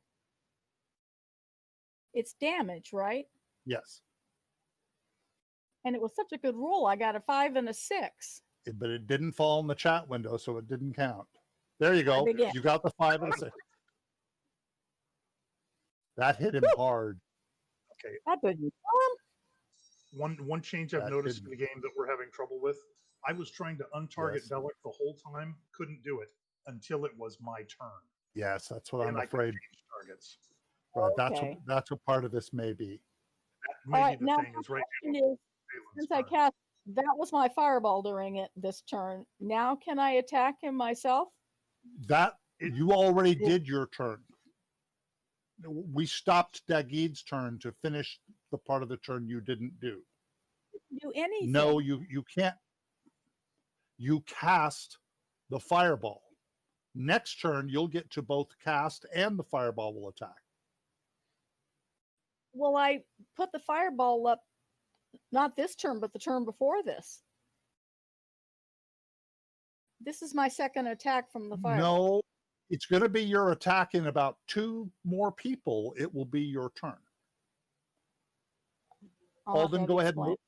It's damage, right? Yes, And it was such a good roll. I got a 5 and a 6. but it didn't fall in the chat window, so it didn't count. There you go. Again. You got the 5 and a 6. That hit him hard. That didn't. One change I've That noticed in didn't- the game that we're having trouble with. I was trying to untarget Yes. Bellic the whole time. Couldn't do it until it was my turn. Yes, that's what I'm And I could afraid. change targets. Right, Okay. that's what part of this may be. That All may right, be now the my thing. Is right question now. is, Balin's since I turn. cast, that was my fireball during this turn. Now can I attack him myself? That It- you already did your turn. We stopped Dagid's turn to finish the part of the turn you didn't do. Do anything? No, you can't. You cast the fireball. Next turn, you'll get to both cast and the fireball will attack. Well, I put the fireball up, not this turn, but the turn before this. This is my second attack from the fireball. No, it's going to be your attack in about 2 more people. It will be your turn. I'll have to Alden, have go you ahead and explain. move.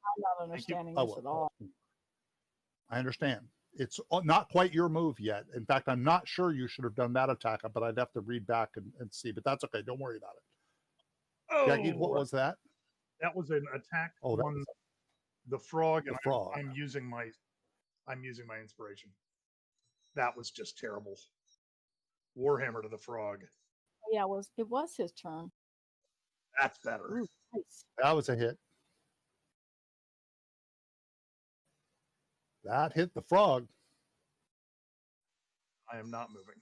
I'm not Thank you. understanding Oh, this at all. I understand. It's not quite your move yet. In fact, I'm not sure you should have done that attack, but I'd have to read back and see. But that's okay. Don't worry about it. Jackie, what was that? That was an attack Oh, that on was the frog, the and frog. I'm using my inspiration. That was just terrible. Warhammer to the frog. Yeah, it was his turn. That's better. Ooh, nice. That was a hit. That hit the frog. I am not moving.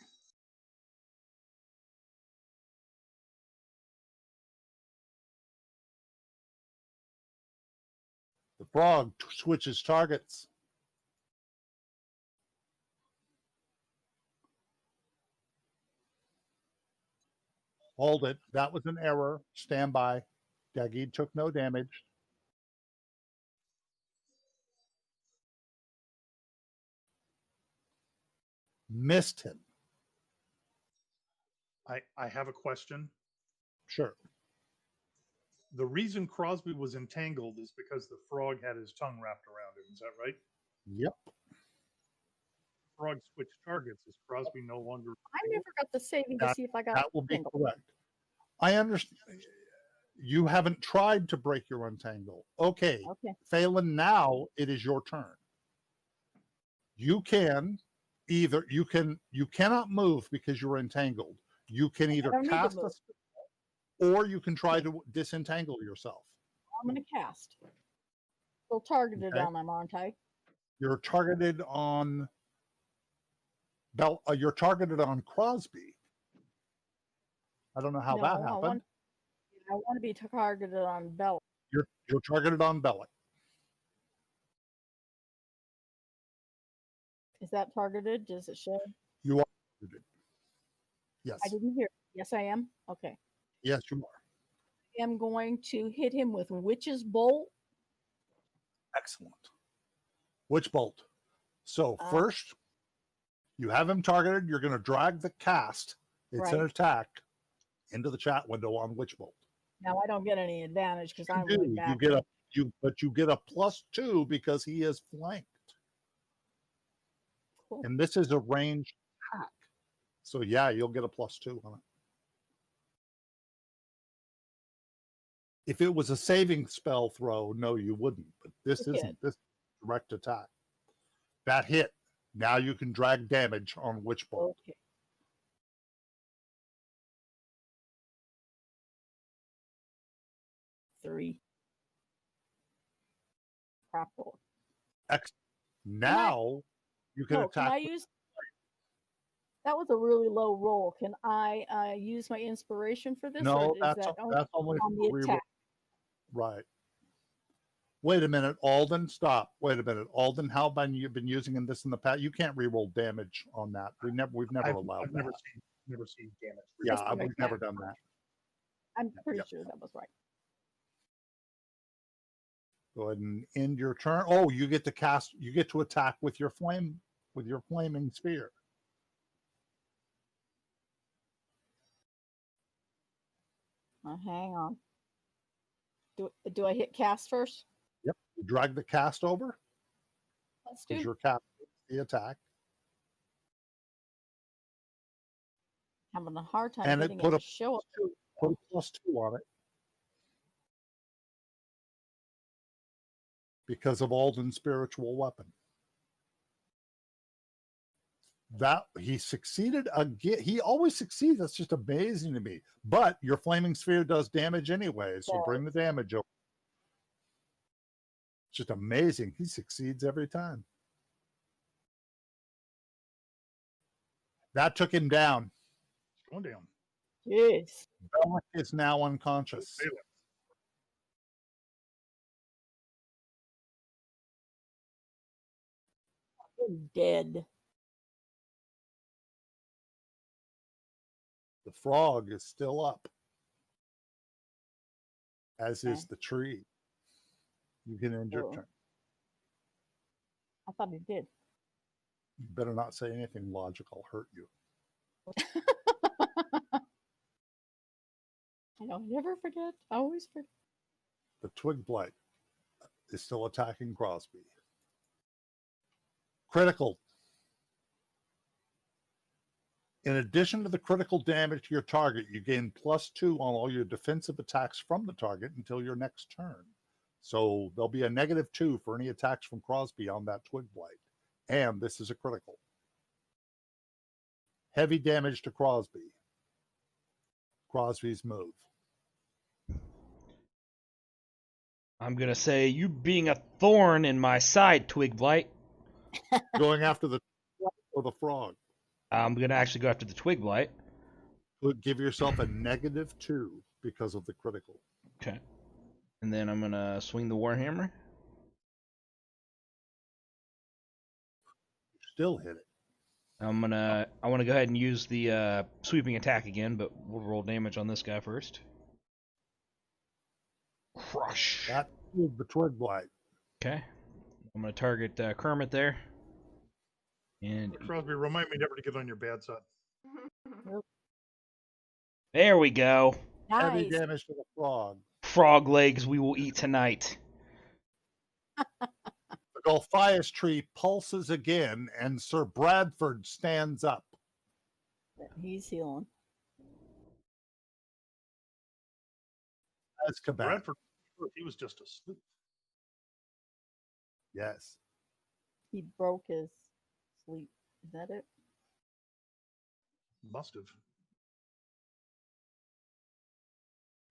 The frog switches targets. Hold it. That was an error. Stand by. Daggy took no damage. Missed him. I have a question. Sure. The reason Crosby was entangled is because the frog had his tongue wrapped around him. Is that right? Yep. Frog switched targets. Is Crosby no longer? I never got the saving to see if I got That will be entangled. correct. I understand. You haven't tried to break your untangle. Okay. Okay. Phelan, now it is your turn. You can either you cannot move because you're entangled. You can either don't need to cast a move. spell, or you can try to disentangle yourself. I'm going to cast. Still targeted Okay. on them, aren't I? You're targeted on you're targeted on Crosby. I don't know how that No, happened. I want to be targeted on Bella. You're targeted on Bellic. Is that targeted? Does it show? You are targeted. Yes. I didn't hear. Yes, I am. Okay. Yes, you are. I am going to hit him with Witch's Bolt. Excellent. Witch bolt. So Uh, first, you have him targeted. You're going to drag the cast. It's an Right. attack into the chat window on witch bolt. Now I don't get any advantage because I'm You really do. back. You get a +2 because he is flanked. Cool. And this is a ranged attack. So yeah, you'll get a +2 on it. If it was a saving spell throw, no, you wouldn't. But this It isn't. hit. This is direct attack. That hit. Now you can drag damage on witch bolt. Okay. Three. Crap roll. Now you can No, can I attack. use? That was a really low roll. Can I use my inspiration for this? No, or is that's that only on for the reroll. attack? Right. Wait a minute, Alden. Stop. Wait a minute, Alden. How about you've been using this in the past? You can't reroll damage on that. We've never allowed I've that. never seen damage. Yeah, Just we've like never that. done that. I'm pretty Yep. sure that was right. Go ahead and end your turn. Oh, you get to cast. You get to attack with your flaming sphere. Hang on. Do I hit cast first? Yep. You drag the cast over Let's do. because your cast the attack, Having a hard time and it getting put it a to show up. put a +2 on it because of Alden's spiritual weapon. That he succeeded again. He always succeeds. That's just amazing to me. But your flaming sphere does damage anyway, so bring the damage over. It's just amazing. He succeeds every time. That took him down. It's going down. Jeez. Bellic is now unconscious. You're dead. The frog is still up, as is Okay. the tree. You can end your Cool. turn. I thought he did. You better not say anything logical, hurt you. I don't never forget. I always forget. The Twig Blight is still attacking Crosby. Critical. In addition to the critical damage to your target, you gain +2 on all your defensive attacks from the target until your next turn. So there'll be a -2 for any attacks from Crosby on that Twig Blight. And this is a critical. Heavy damage to Crosby. Crosby's move. I'm gonna say, you being a thorn in my side, Twig Blight. Going after the or the frog. I'm gonna actually go after the Twig Blight. Give yourself a -2 because of the critical. Okay. And then I'm gonna swing the Warhammer. Still hit it. I want to go ahead and use the sweeping attack again, but we'll roll damage on this guy first. Crush. That is the Twig Blight. Okay. I'm going to target Kermit there. And Crosby, remind me never to get on your bad side. there we go. Heavy Nice. damage to the frog. Frog legs we will eat tonight. The Golthias tree pulses again, and Sir Bradford stands up. He's healing. Azkaban. Bradford, he was just asleep. Yes. He broke his sleep. Is that it? Must have.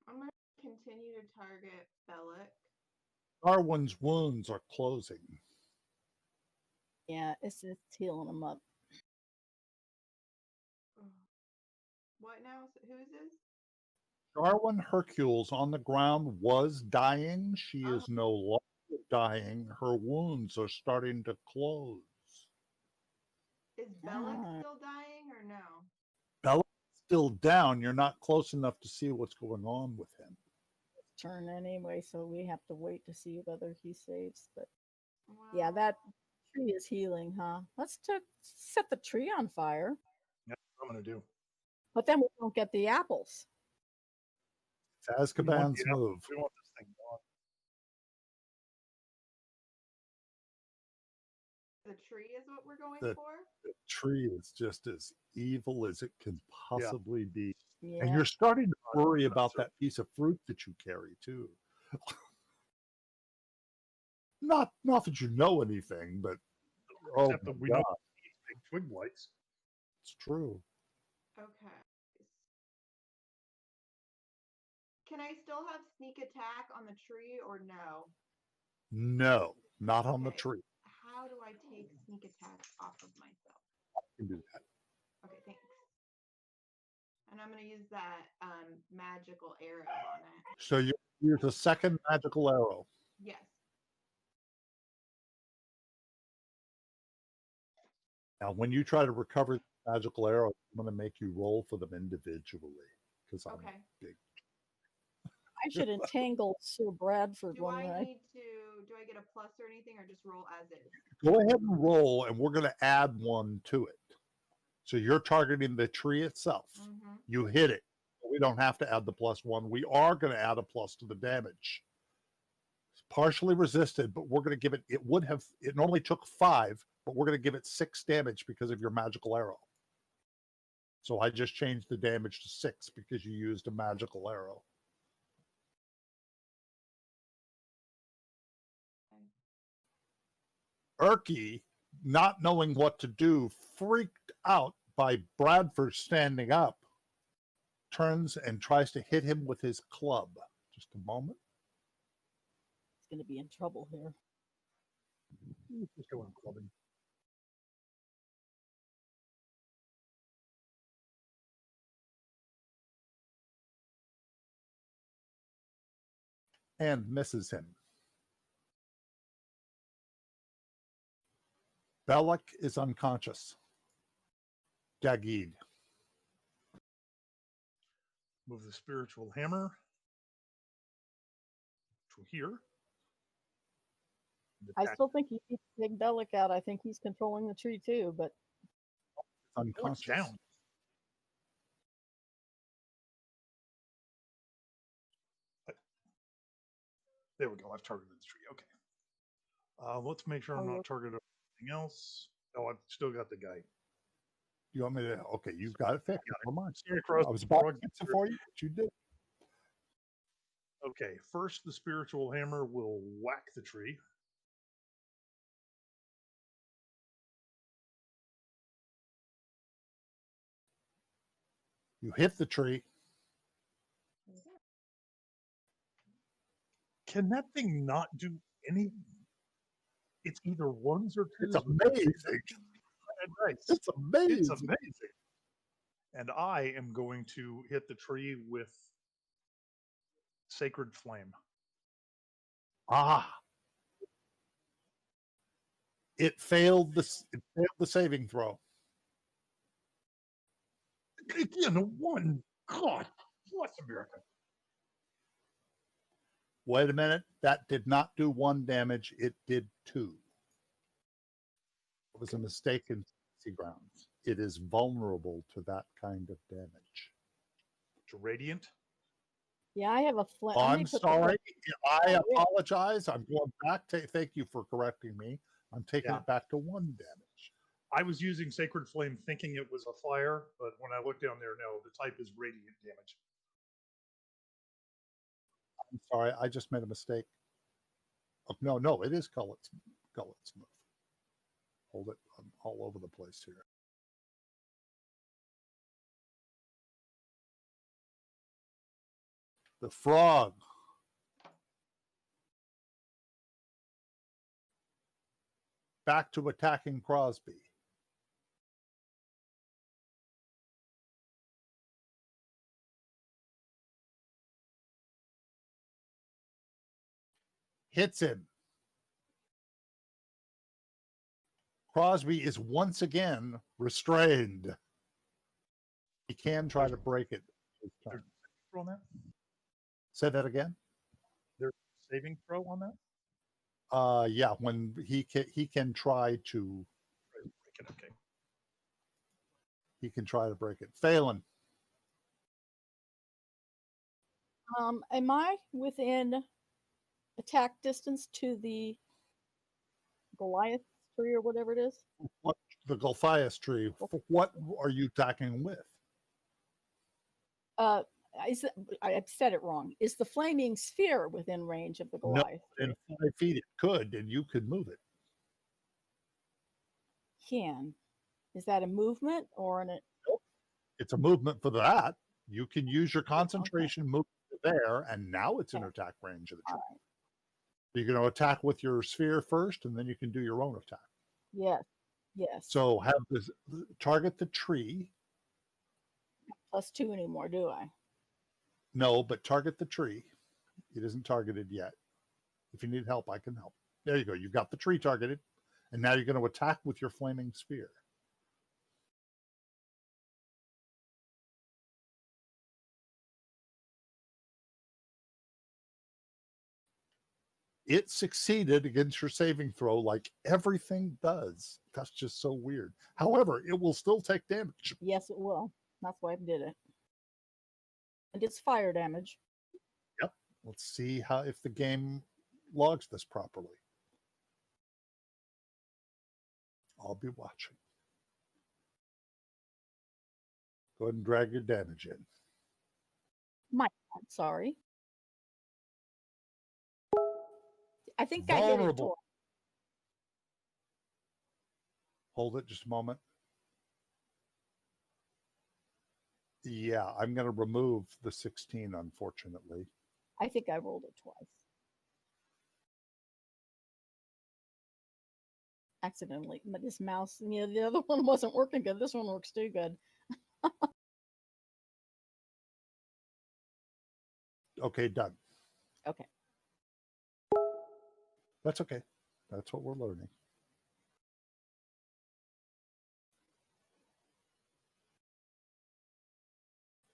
I'm going to continue to target Bellic. Darwin's wounds are closing. Yeah, it's just healing him up. What now? Who is this? Darwin Hercules on the ground was dying. She is no longer dying. Her wounds are starting to close. Is Bellic Ah. still dying or no? Bella's still down. You're not close enough to see what's going on with him. Turn anyway, so we have to wait to see whether he saves. But yeah, that tree is healing, huh? Let's set the tree on fire. That's what I'm going to do. But then we don't get the apples. It's Azkaban's We move. want this thing gone. The tree is what we're going The- for? The tree is just as evil as it can possibly be. Yeah. And you're starting to worry about that piece of fruit that you carry, too. Not that you know anything, but oh, Except that we God, know these big twig blights. it's true. Okay. Can I still have sneak attack on the tree or no? No, not on the Okay. tree. How do I take sneak attack off of myself? You can do that. Okay, thanks. And I'm going to use that magical arrow on it. So you use a second magical arrow. Yes. Now, when you try to recover the magical arrow, I'm going to make you roll for them individually because I'm Okay. big. I should entangle Sir Bradford Do one I night. need to, do I get a plus or anything or just roll as is? Go ahead and roll, and we're going to add one to it. So you're targeting the tree itself. Mm-hmm. You hit it. We don't have to add the +1. We are going to add a plus to the damage. It's partially resisted, but we're going to give it, it normally took 5, but we're going to give it 6 damage because of your magical arrow. So I just changed the damage to 6 because you used a magical arrow. Erky, not knowing what to do, freaked out by Bradford standing up, turns and tries to hit him with his club. Just a moment. He's going to be in trouble here. Just going clubbing. And misses him. Bellic is unconscious. Dagid. Move the spiritual hammer to here. And I attack. still think he needs to take Bellic out. I think he's controlling the tree too, but Bellic's Unconscious. down. There we go. I've targeted the tree. Okay. Let's make sure I'm not targeted anything else. Oh, I've still got the guy. You want me to? Okay, you've got it fixed. Never mind. Across I was about to fix it for you, but you did. Okay, first the spiritual hammer will whack the tree. You hit the tree. Can that thing not do any? It's either ones or twos. It's amazing. Nice. It's amazing. It's amazing. And I am going to hit the tree with Sacred Flame. Ah. It failed the saving throw. Again, a one. God bless America. Wait a minute. That did not do 1 damage. It did 2. It was a mistake in grounds. It is vulnerable to that kind of damage. To Radiant? Yeah, I have a flame. I'm sorry. I apologize. I'm going back to thank you for correcting me. I'm taking it back to 1 damage. I was using Sacred Flame thinking it was a fire, but when I looked down there, no, the type is Radiant damage. I'm sorry. I just made a mistake. Oh, no, it is Gullet's move. Hold it. I'm all over the place here. The frog. Back to attacking Crosby. Hits him. Crosby is once again restrained. He can try to break it. On that? Say that again. There's a saving throw on that? Yeah, when he can try to break it. Okay. He can try to break it. Phelan. Am I within attack distance to the Goliath tree or whatever it is? What, the Gulphias tree. What are you attacking with? I said it wrong. Is the flaming sphere within range of the Goliath? No, in 5 feet it could, and you could move it. Is that a movement or an? Nope. It's a movement for that. You can use your concentration move there, and now it's in attack range of the tree. Right. You're going to attack with your sphere first, and then you can do your own attack. Yes. So have this target the tree. +2 anymore, do I? No, but target the tree. It isn't targeted yet. If you need help, I can help. There you go. You've got the tree targeted, and now you're going to attack with your flaming sphere. It succeeded against your saving throw like everything does. That's just so weird. However, it will still take damage. Yes, it will. That's why I did it. And it's fire damage. Yep. Let's see if the game logs this properly. I'll be watching. Go ahead and drag your damage in. My God, sorry. I think Vulnerable. I hit it twice. Hold it just a moment. Yeah, I'm going to remove the 16, unfortunately. I think I rolled it twice. Accidentally. But this mouse, the other one wasn't working good. This one works too good. Okay, done. Okay. That's okay. That's what we're learning.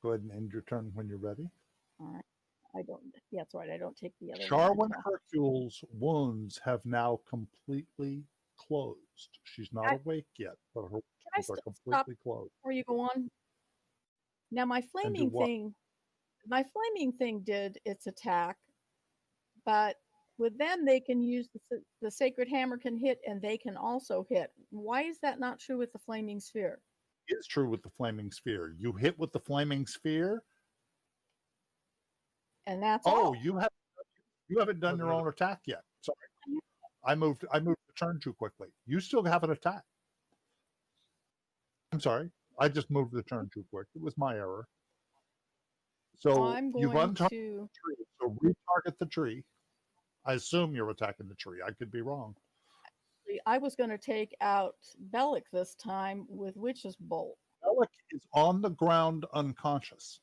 Go ahead and end your turn when you're ready. All right. Yeah, that's right. I don't take the other Charwin Hercule's wounds have now completely closed. She's not awake yet, but her wounds are completely closed. Before you go on? Now my flaming thing did its attack, but with them, they can use the sacred hammer can hit, and they can also hit. Why is that not true with the flaming sphere? It's true with the flaming sphere. You hit with the flaming sphere. And that's Oh, all. you haven't done your own attack yet. Sorry, I moved the turn too quickly. You still have an attack. I'm sorry. I just moved the turn too quick. It was my error. So I'm you've going untargeted to. the tree. So retarget the tree. I assume you're attacking the tree. I could be wrong. I was going to take out Bellic this time with Witch's Bolt. Alec is on the ground unconscious.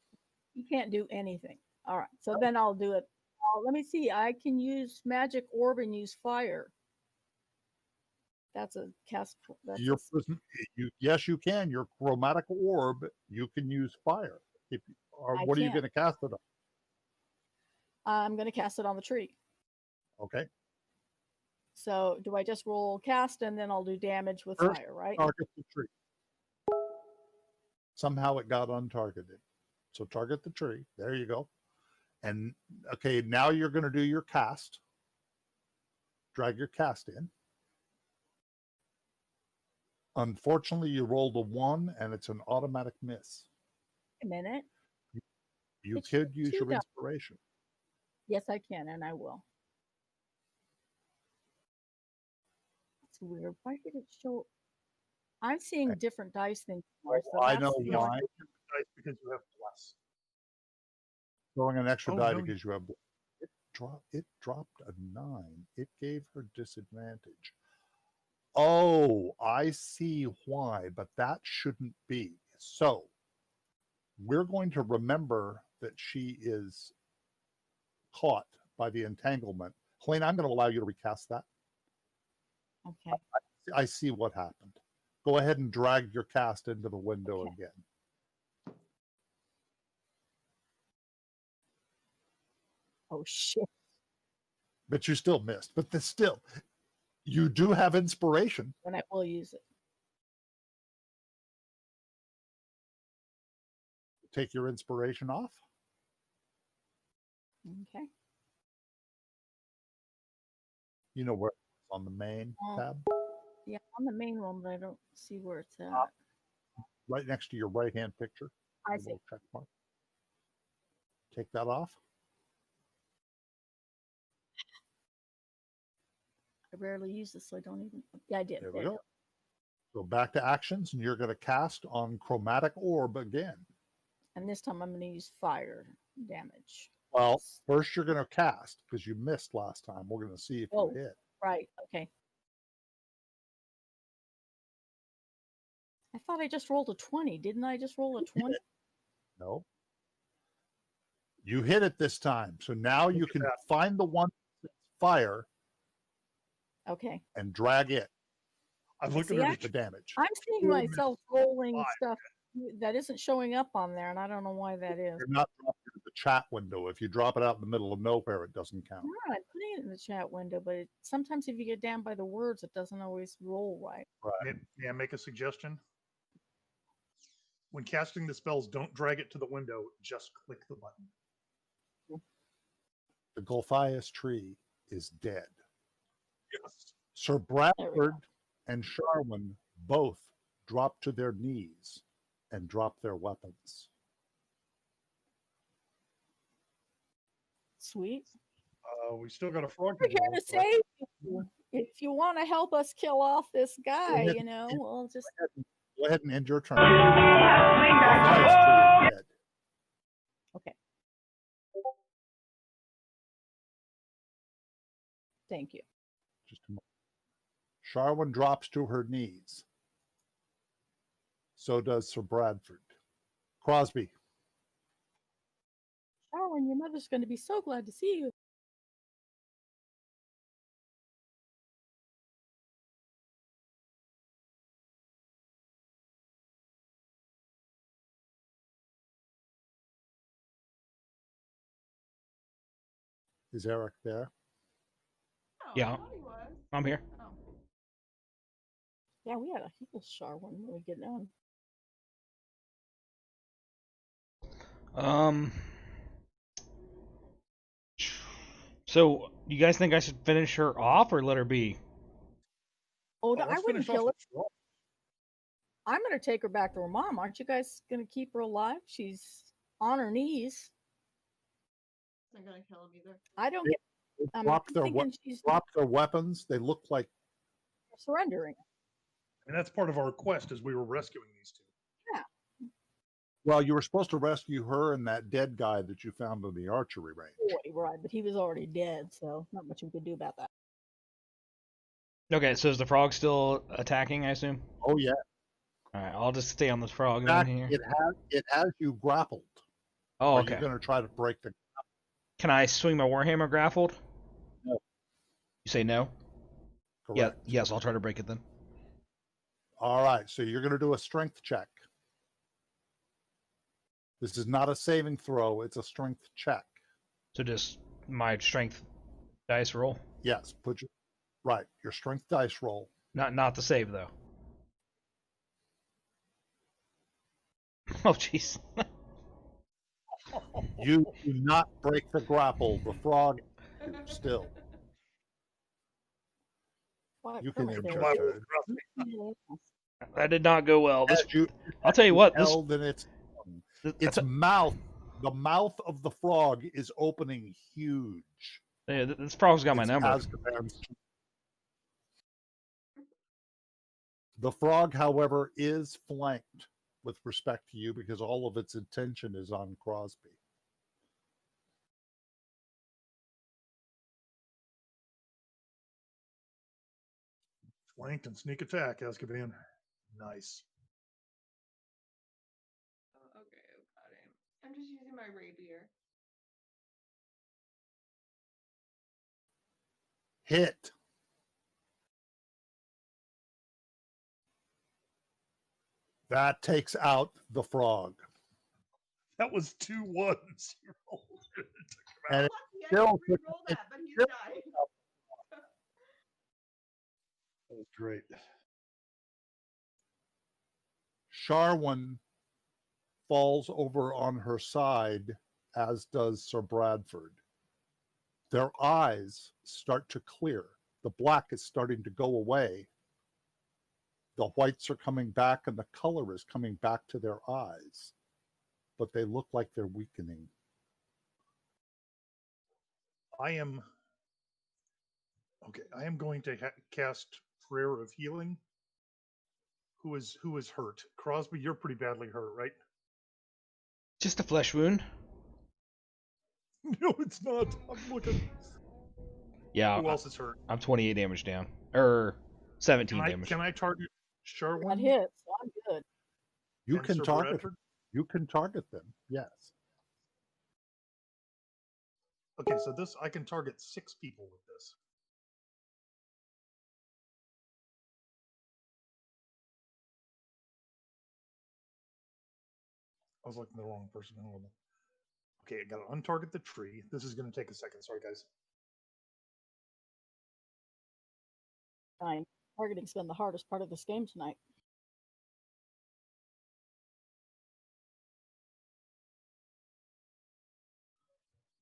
He can't do anything. All right, so then I'll do it. Let me see. I can use Magic Orb and use Fire. That's a cast. That's Yes, you can. Your chromatic orb, you can use fire. What are you going to cast it on? I'm going to cast it on the tree. Okay. So do I just roll cast and then I'll do damage with First, fire, right? Target the tree. Somehow it got untargeted. So target the tree. There you go. And okay, now you're going to do your cast. Drag your cast in. Unfortunately, you rolled a 1 and it's an automatic miss. A minute. You could use your inspiration. Yes, I can, and I will. That's weird. Why did it show? I'm seeing different dice than yours. So I know why. Because you have plus. Throwing an extra die because you have. It dropped a 9. It gave her disadvantage. Oh, I see why, but that shouldn't be. So we're going to remember that she is caught by the entanglement. Helene, I'm going to allow you to recast that. Okay. I see what happened. Go ahead and drag your cast into the window again. Oh, shit. But you still missed. But still, you do have inspiration. And I will use it. Take your inspiration off. Okay. You know where it's on the main tab? Yeah, on the main one, but I don't see where it's at. Right next to your right-hand picture. I see. Check mark. Take that off. I rarely use this, so I don't even. Yeah, I did. There we go. So back to actions, and you're going to cast on Chromatic Orb again. And this time I'm going to use fire damage. Well, first you're going to cast because you missed last time. We're going to see if you hit. Right. Okay. I thought I just rolled a 20. Didn't I just roll a 20? No. You hit it this time. So now you can find the one that's fire. Okay. And drag it. I'm looking at the damage. I'm seeing myself rolling stuff that isn't showing up on there, and I don't know why that is. You're not dropping it in the chat window. If you drop it out in the middle of nowhere, it doesn't count. No, I'm putting it in the chat window, but sometimes if you get down by the words, it doesn't always roll right. May I make a suggestion? When casting the spells, don't drag it to the window. Just click the button. The Golthias tree is dead. Yes. Sir Bradford and Sharwin both drop to their knees and drop their weapons. Sweet. We still got a frog. We're here to save you. If you want to help us kill off this guy, we'll just go ahead and end your turn. Okay. Thank you. Just a moment. Sharwin drops to her knees. So does Sir Bradford. Crosby. Sharwin, your mother's going to be so glad to see you. Is Eric there? Yeah, I'm here. Yeah, we had a heal Sharwin when we get done. So You guys think I should finish her off or let her be? Oh, Well, I let's wouldn't finish off kill her. the frog. I'm gonna take her back to her mom. Aren't you guys gonna keep her alive? She's on her knees. I'm gonna kill him either. I don't They- get. They I'm dropped their thinking she's dropped their weapons. They look like surrendering. And that's part of our quest as we were rescuing these two. well, you were supposed to rescue her and that dead guy that you found in the archery range. Boy, right, but he was already dead, so not much we could do about that. Okay, so is the frog still attacking, I assume? Oh yeah, Alright, I'll just stay on this frog in then fact, here. it has you grappled. Oh, Are okay. you going to try to break the? Can I swing my Warhammer grappled? No. You say no? Yeah, Correct. yes, I'll try to break it then. All right, so you're going to do a strength check. This is not a saving throw; it's a strength check. So just my strength dice roll. Yes, put your strength dice roll. Not the save though. Oh jeez. You do not break the grapple. The frog still. What You can color enjoy there? it. That did not go well. This, As you I'll tell you what, this held in its that's a- mouth. The mouth of the frog is opening huge. yeah, this frog's got my It's number. Azkaban's. The frog, however, is flanked with respect to you because all of its attention is on Crosby. Flanked and sneak attack, Azkaban. Nice. Oh, okay, I've got him. I'm just using my rapier. Hit. That takes out the frog. That was 2 ones. You rolled it. And it Lucky I still didn't re-roll that, but he's still- died. That was great. Sharwin falls over on her side, as does Sir Bradford. Their eyes start to clear. The black is starting to go away. The whites are coming back, and the color is coming back to their eyes. But they look like they're weakening. I am going to cast Prayer of Healing. Who is hurt? Crosby, you're pretty badly hurt, right? Just a flesh wound. No, it's not. I'm looking. Yeah, Who else is hurt? I'm 28 damage down. 17 damage. Can I target That Sherwin? hit, so I'm good. You and can Sir target. Bradford? You can target them. Yes. Okay, so this I can target 6 people with this. I was looking at the wrong person. Okay, I gotta untarget the tree. This is gonna take a second. Sorry, guys. Fine. Targeting's been the hardest part of this game tonight.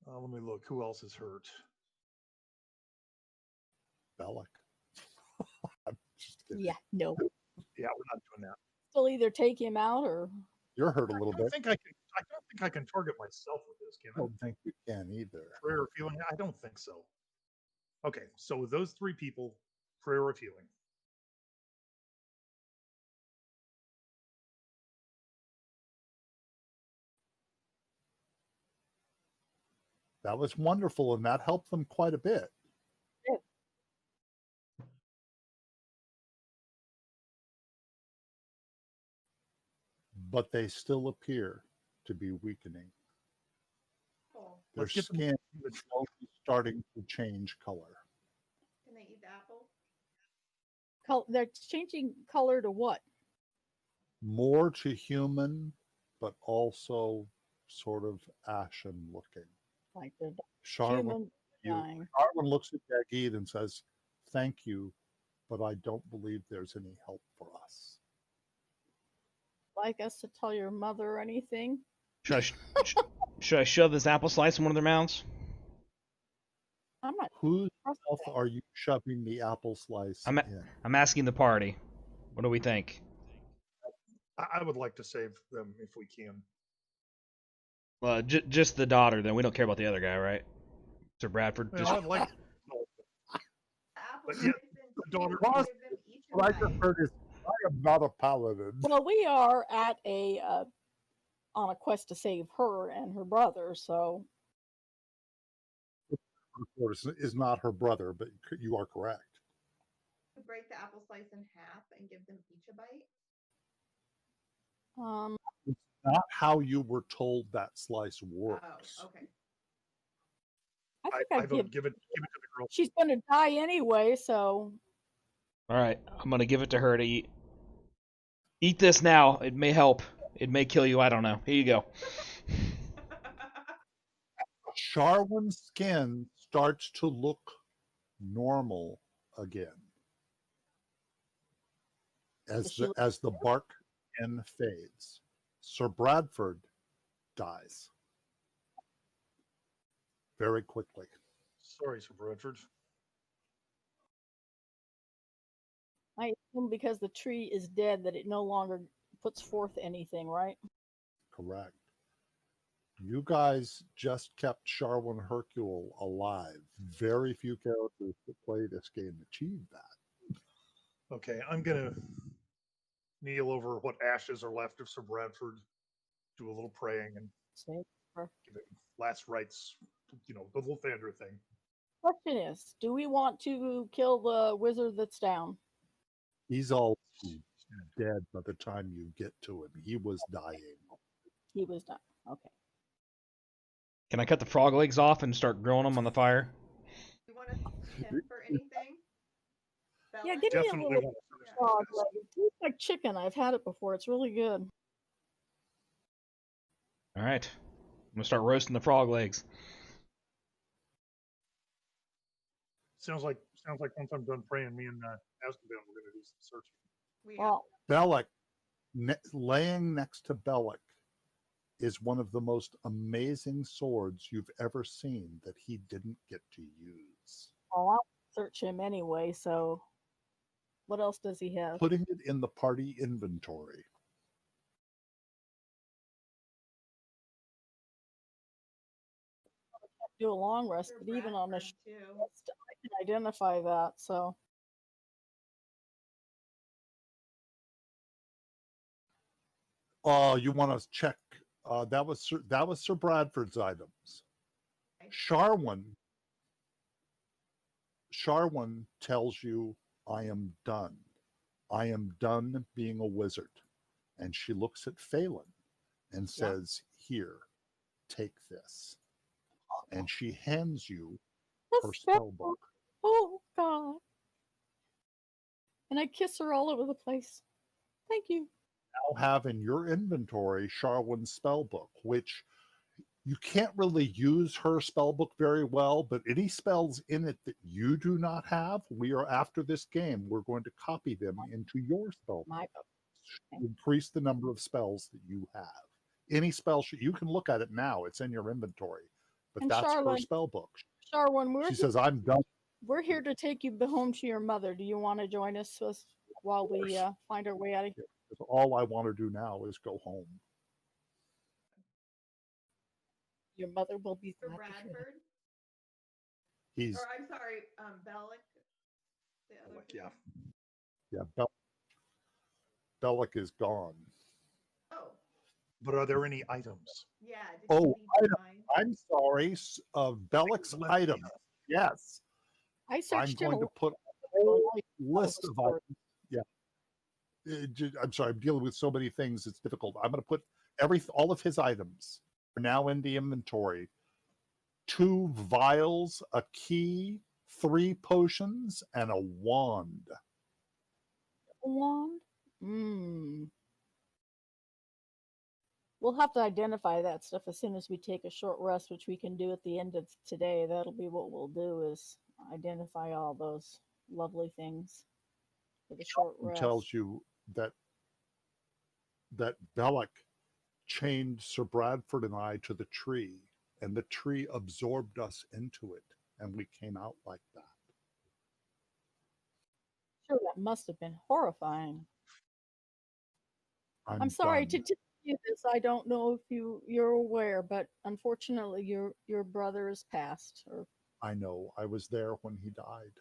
Let me look. Who else is hurt? Bellic. I'm just kidding. Yeah, no. Yeah, we're not doing that. Still either take him out or You're hurt a little I don't bit. think I can. I don't think I can target myself with this. Can I I? don't think you can either. Prayer of healing? I don't think so. Okay, so with those 3 people, prayer of healing. That was wonderful, and that helped them quite a bit. Yeah. But they still appear to be weakening. Oh, Their Let's get them- skin is slowly starting to change color. can they eat the apple? they're changing color to what? More to human, but also sort of ashen looking. Like they're Sharwin, human dying. Sharwin looks at Dagid and says, "Thank you, but I don't believe there's any help for us." Like us to tell your mother or anything? Should I shove this apple slice in one of their mouths? I'm not. Whose trust mouth that. are you shoving the apple slice I'm in? I'm asking the party. What do we think? I would like to save them if we can. Just the daughter. Then we don't care about the other guy, right? Sir Bradford. Well, Just I'd like, Apple but slice yeah, and the daughter. give Plus, them each a What I bite. just heard is, I am not a paladin. Well, we are at a on a quest to save her and her brother, so Of course, is not her brother, but you are correct. Break the apple slice in half and give them each a bite. It's not how you were told that slice works. Oh, okay. I think I I'd vote give it to the girl. she's going to die anyway, so all right. I'm gonna give it to her to eat. Eat this now. It may help. It may kill you. I don't know. Here you go. Sharwin's skin starts to look normal again Does she as the bark skin fades. Sir Bradford dies very quickly. Sorry, Sir Bradford. I assume because the tree is dead that it no longer puts forth anything, right? Correct. You guys just kept Sharwin Hercule alive. Very few characters that play this game achieved that. Okay, I'm gonna kneel over what ashes are left of Sir Bradford, do a little praying, and Save her. give him last rites. The little Thandra thing. Question is, do we want to kill the wizard that's down? He's all dead by the time you get to him. He was dying. He was done. Okay. Can I cut the frog legs off and start grilling them on the fire? You want to him for anything? Yeah, Bella? give me a Definitely little want to finish frog this. leg. It tastes like chicken. I've had it before. It's really good. All right. I'm gonna start roasting the frog legs. Sounds like once I'm done praying, me and Azkaban we're gonna do some searching. We Well, Bellic, laying next to Bellic, is one of the most amazing swords you've ever seen that he didn't get to use. I'll search him anyway, so what else does he have? Putting it in the party inventory. Do a long rest, Sir but even on a Bradford, short too. rest, I can identify that, so. You want to check? That was Sir Bradford's items. Sharwin tells you, "I am done. I am done being a wizard." And she looks at Phelan and says, "Here, take this." And she hands you her spell book. Oh, God. And I kiss her all over the place. Thank you. Now have in your inventory Sharwin's spell book, which you can't really use her spell book very well, but any spells in it that you do not have, we are after this game, we're going to copy them into your spell book. My book. Increase the number of spells that you have. Any spell you can look at it now, it's in your inventory, but And that's her Charlotte- spell book. Sharwin, She says, "I'm done." we're here to take you home to your mother. Do you want to join us while we find our way out of here? All I want to do now is go home. Your mother will be For glad to hear that. Bradford? He's Or I'm sorry, Bellic. The other Like, two. yeah. Bellic is gone. Oh, But are there any items? yeah. Did Oh, you leave behind? I'm sorry. Bellic's Let- items. Yes. I I'm searched going him. to put a whole list of items. Yeah. I'm sorry. I'm dealing with so many things. It's difficult. I'm going to put all of his items are now in the inventory. 2 vials, a key, 3 potions, and a wand. Wand? We'll have to identify that stuff as soon as we take a short rest, which we can do at the end of today. That'll be what we'll do, is identify all those lovely things for the short Who rest. tells you that Bellic chained Sir Bradford and I to the tree, and the tree absorbed us into it. and we came out like that. Sure, that must have been horrifying. I'm I'm sorry done. to tell you this. I don't know if you're aware, but unfortunately, your brother is passed. Or I know. I was there when he died.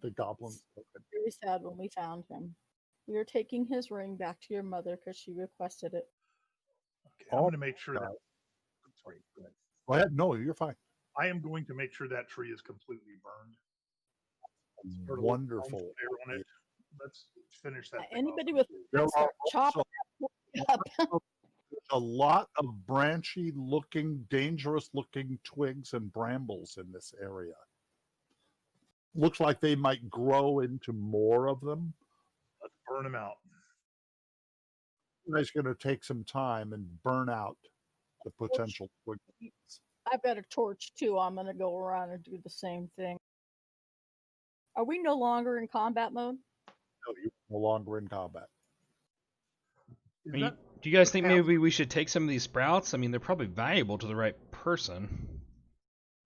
The goblins took it. very sad when we found him. We are taking his ring back to your mother because she requested it. Okay, I'm Oh going to make sure God. that. Sorry, go ahead. Go ahead. No, you're fine. I am going to make sure that tree is completely burned. Put a little Wonderful. fire on it. Let's finish that. thing Anybody off. with There can are start chopping also that up. a lot of branchy looking, dangerous looking twigs and brambles in this area. Looks like they might grow into more of them. Let's burn them out. You guys are going to take some time and burn out the potential twigs. I've got a torch too. I'm going to go around and do the same thing. Are we no longer in combat mode? No, you're no longer in combat. Is I mean, that do you guys think path- maybe we should take some of these sprouts? I mean, they're probably valuable to the right person.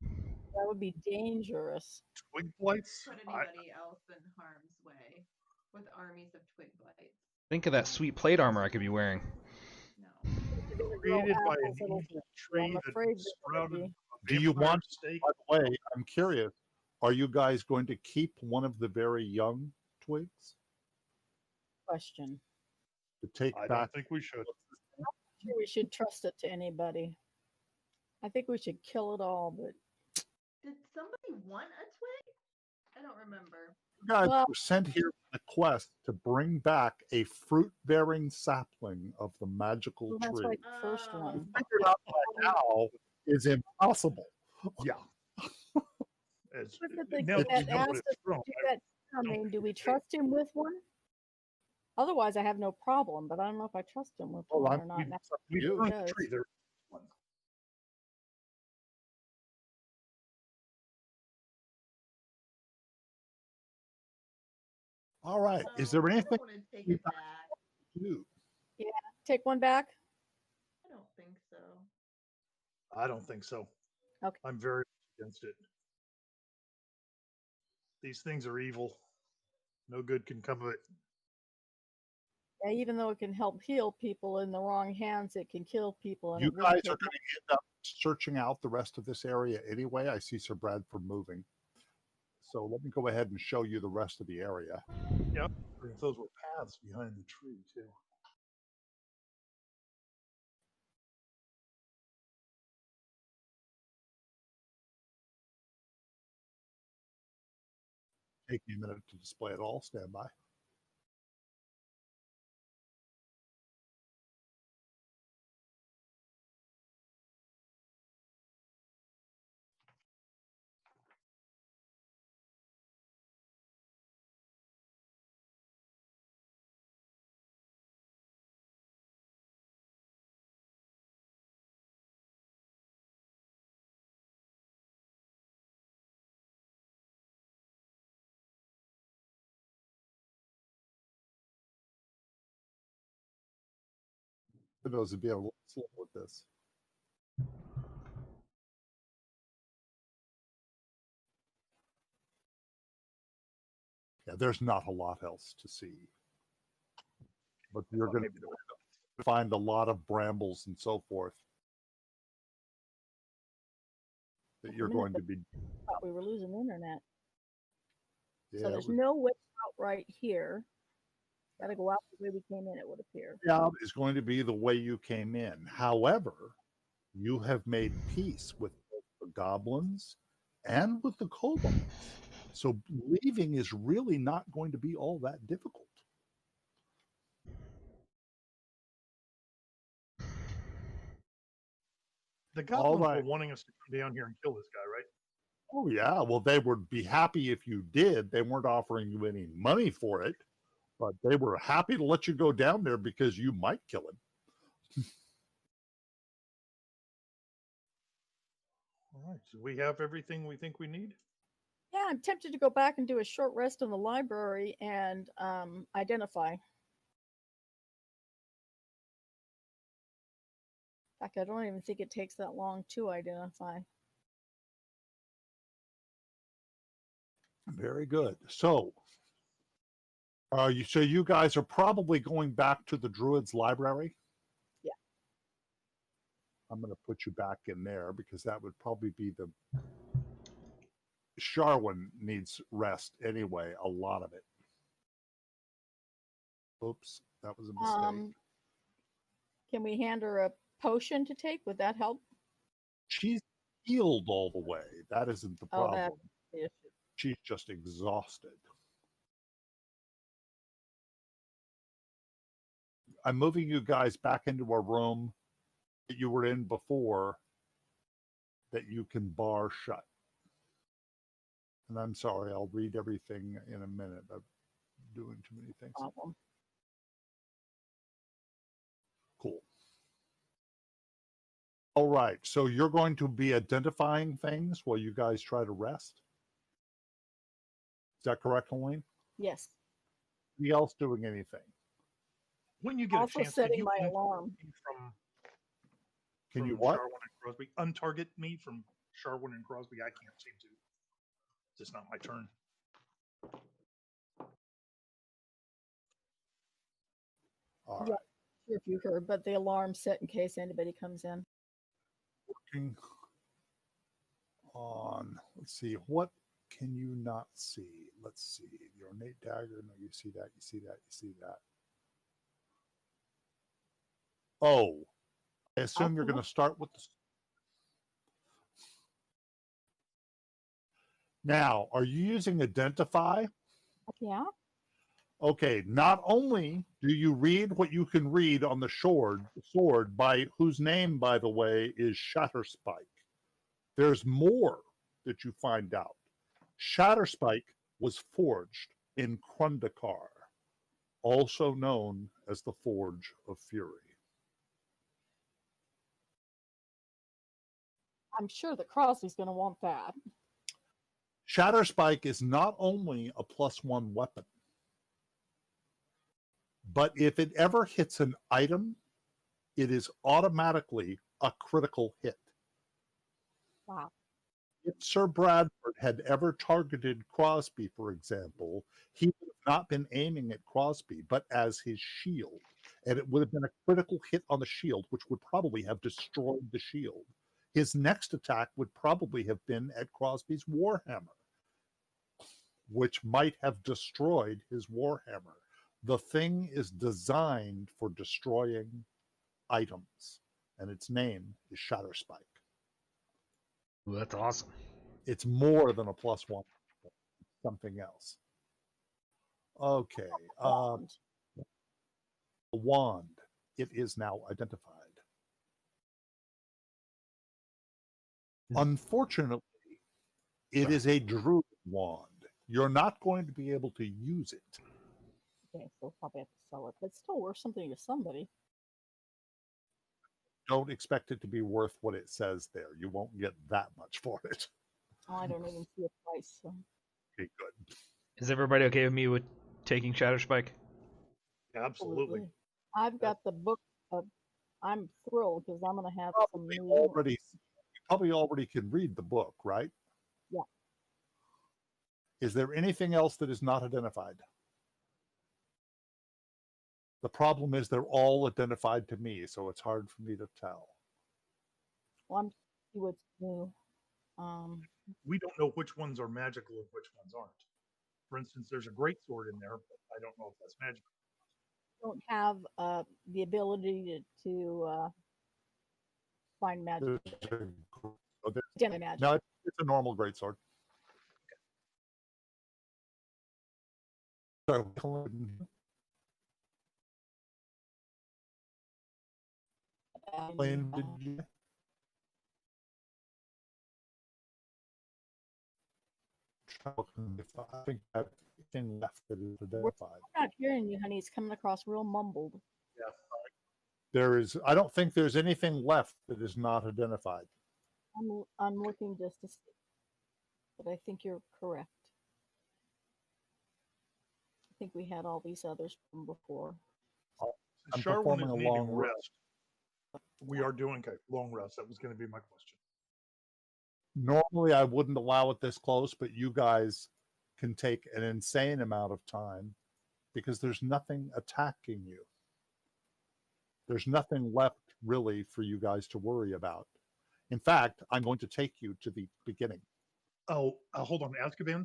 That would be dangerous. twig blights? Put anybody else in harm's way with armies of twig blights. Think of that sweet plate armor I could be wearing. No. Created by an Apples, it'll- evil tree I'm that afraid they're gonna sprouted. be. Do you vampire want, steak. by the way, I'm curious, are you guys going to keep one of the very young twigs Question. to take I back? don't think we should. Sure, we should trust it to anybody. I think we should kill it all, but Did somebody want a twig? I don't remember. You guys Well- were sent here on a quest to bring back a fruit-bearing sapling of the magical well, that's tree. like the first one. Figured out by now is impossible. Yeah. As, What did they now get that we that know what asked it's us to from, do I- that? I don't mean, think do we we should. trust him with one? Otherwise, I have no problem, but I don't know if I trust him with Well, one or not. we- Now, we You. burned the does. tree. There. One. All right. Is No, there I anything don't want to take you it back. to do? Take one back. I don't think so. I don't think so. Okay. I'm very against it. These things are evil. No good can come of it. Yeah, even though it can help heal people in the wrong hands, it can kill people. And You it wouldn't guys are take going to end up searching out the rest of this area anyway. I see Sir Bradford moving. So let me go ahead and show you the rest of the area. If those were paths behind the tree too. Take me a minute to display it all. Stand by. For those who be a little slow with this. Yeah, there's not a lot else to see. But you're Well, going maybe to find a lot of brambles and so forth that you're going to be. thought we were losing internet. Yeah, So it there's was- no way out right here. Got to go out the way we came in, it would appear. job is going to be the way you came in. However, you have made peace with both the goblins and with the kobolds. So leaving is really not going to be all that difficult. The goblins right. were wanting us to come down here and kill this guy, right? Oh, yeah. Well, they would be happy if you did. They weren't offering you any money for it, but they were happy to let you go down there because you might kill him. All right. So we have everything we think we need. Yeah, I'm tempted to go back and do a short rest in the library and identify. In fact, I don't even think it takes that long to identify. Very good. So, so you guys are probably going back to the Druid's library? Yeah. I'm going to put you back in there because that would probably be the... Sharwin needs rest anyway, a lot of it. Oops, that was a mistake. Can we hand her a potion to take? Would that help? She's healed all the way. That isn't the Oh, problem. that's the issue. She's just exhausted. I'm moving you guys back into a room that you were in before that you can bar shut. And I'm sorry, I'll read everything in a minute. I'm doing too many things. Problem. Cool. All right, so you're going to be identifying things while you guys try to rest? Is that correct, Elaine? Yes. Anybody else doing anything? When you get Also a chance, setting could you my alarm. Can you from what? Sharwin and Crosby. Untarget me from Sharwin and Crosby. I can't seem to. It's just not my turn. All Yeah. right. Sure, if you heard, but the alarm set in case anybody comes in. Working on, let's see, what can you not see? Let's see, the Ornate Dagger. No, you see that, you see that, you see that. Oh, I assume you're going to start with the... Now, are you using Identify? Yeah. Okay, not only do you read what you can read on the sword by whose name, by the way, is Shatterspike. There's more that you find out. Shatterspike was forged in Krundakar, also known as the Forge of Fury. I'm sure that Crosby's going to want that. Shatterspike is not only a +1 weapon, but if it ever hits an item, it is automatically a critical hit. Wow. If Sir Bradford had ever targeted Crosby, for example, he would have not been aiming at Crosby, but as his shield. And it would have been a critical hit on the shield, which would probably have destroyed the shield. His next attack would probably have been at Crosby's Warhammer, which might have destroyed his Warhammer. The thing is designed for destroying items, and its name is Shatterspike. Ooh, that's awesome. It's more than a +1, something else. Okay. The wand. It is now identified. Unfortunately, it is a druid wand. You're not going to be able to use it. Okay, so we'll probably have to sell it, but it's still worth something to somebody. Don't expect it to be worth what it says there. You won't get that much for it. Oh, I don't even see a price. So. Okay, good. Is everybody okay with me with taking Shatterspike? Absolutely. I've got the book. I'm thrilled because I'm going to have some new... You probably already can read the book, right? Yeah. Is there anything else that is not identified? The problem is they're all identified to me, so it's hard for me to tell. Well, I'm see what's new. We don't know which ones are magical and which ones aren't. For instance, there's a great sword in there, but I don't know if that's magical. Don't have the ability to find magic. Magic. No, it's a normal greatsword. So, did you... I think everything left that is identified. I'm not hearing you, honey. It's coming across real mumbled. Yeah. There is. I don't think there's anything left that is not identified. I'm looking just to see, but I think you're correct. I think we had all these others from before. I'm Sharwin performing is a needing long rest. We are doing long rest. That was going to be my question. Normally, I wouldn't allow it this close, but you guys can take an insane amount of time because there's nothing attacking you. There's nothing left really for you guys to worry about. In fact, I'm going to take you to the beginning. Oh, hold on, Azkaban.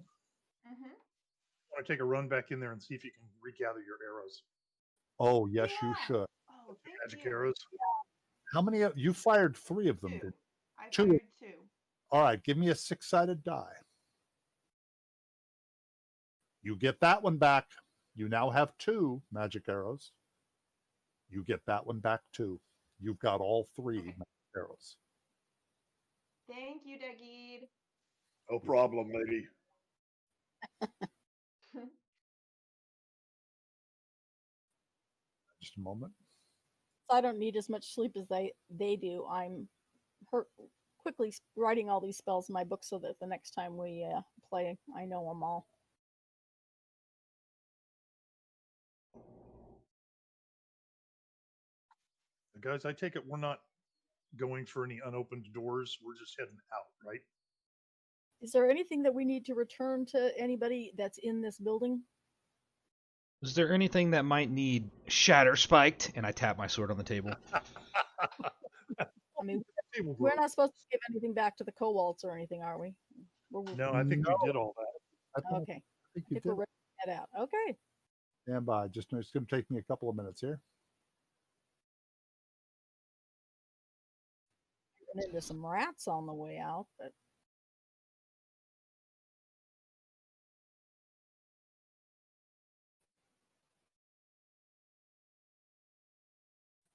Mm-hmm. I want to take a run back in there and see if you can regather your arrows. Oh, yes, you Yeah. should. Oh, thank Magic you. arrows. How many? You fired 3 of them, Two. did I Two. fired 2. All right, give me a 6-sided die. You get that one back. You now have 2 magic arrows. You get that one back too. You've got all 3 Okay. magic arrows. Thank you, Dagid. No problem, lady. Just a moment. I don't need as much sleep as they do. I'm quickly writing all these spells in my book so that the next time we play, I know them all. Guys, I take it we're not going for any unopened doors. We're just heading out, right? Is there anything that we need to return to anybody that's in this building? Is there anything that might need shatter spiked? And I tap my sword on the table. I mean, we're not supposed to give anything back to the Kowalts or anything, are we? No, I think we did all that. Okay. I think I you think we're did. ready to head out. Okay. Stand by. It's going to take me a couple of minutes here. Run into some rats on the way out, but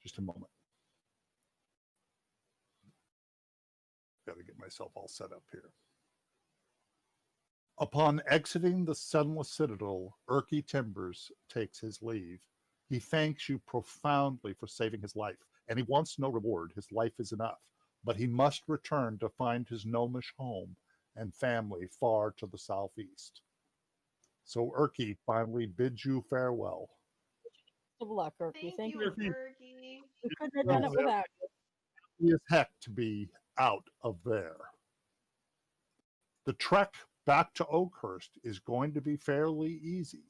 Just a moment. Got to get myself all set up here. Upon exiting the Sunless Citadel, Erky Timbers takes his leave. He thanks you profoundly for saving his life, and he wants no reward. His life is enough. But he must return to find his gnomish home and family far to the southeast. So Erky finally bids you farewell. good luck, Erky. Thank you, Erky. Erky. We couldn't have done it without you. He is heck to be out of there. The trek back to Oakhurst is going to be fairly easy.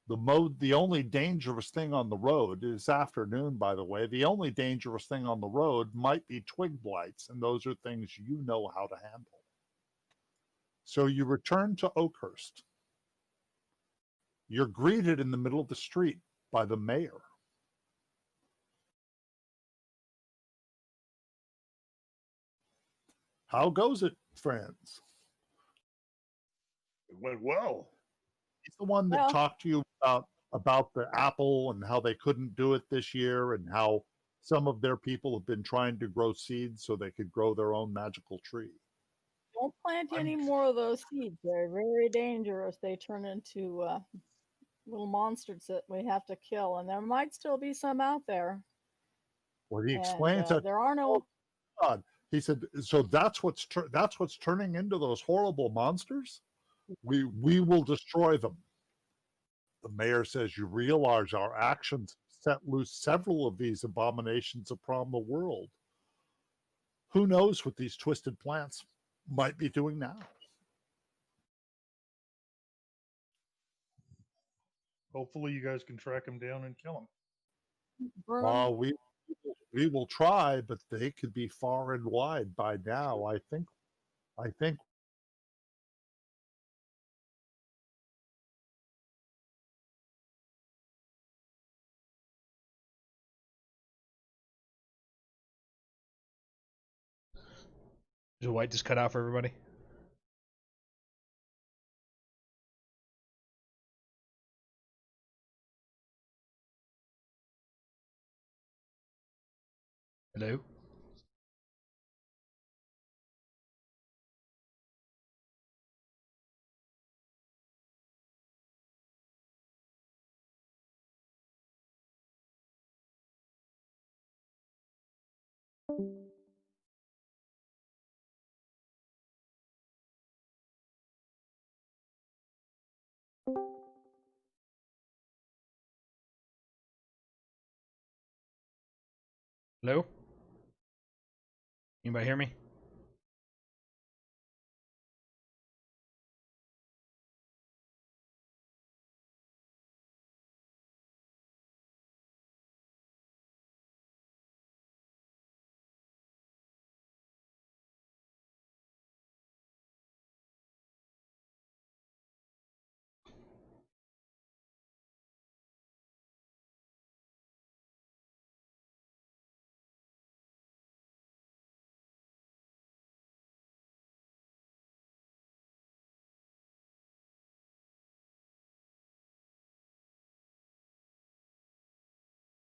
The only dangerous thing on the road is afternoon, by the way. The only dangerous thing on the road might be twig blights, and those are things you know how to handle. So you return to Oakhurst. You're greeted in the middle of the street by the mayor. How goes it, friends? It went well. He's the one that Well- talked to you about the apple and how they couldn't do it this year and how some of their people have been trying to grow seeds so they could grow their own magical tree. Don't plant any more of those seeds. They're very dangerous. They turn into little monsters that we have to kill, and there might still be some out there. Well, he And explains that. there are no. God, he said, so that's what's turning into those horrible monsters. We will destroy them. The mayor says, you realize our actions set loose several of these abominations upon the world. Who knows what these twisted plants might be doing now? Hopefully, you guys can track him down and kill him. Burn 'em. We will try, but they could be far and wide by now. I think Is the white just cut out for everybody? Hello? Hello? Anybody hear me?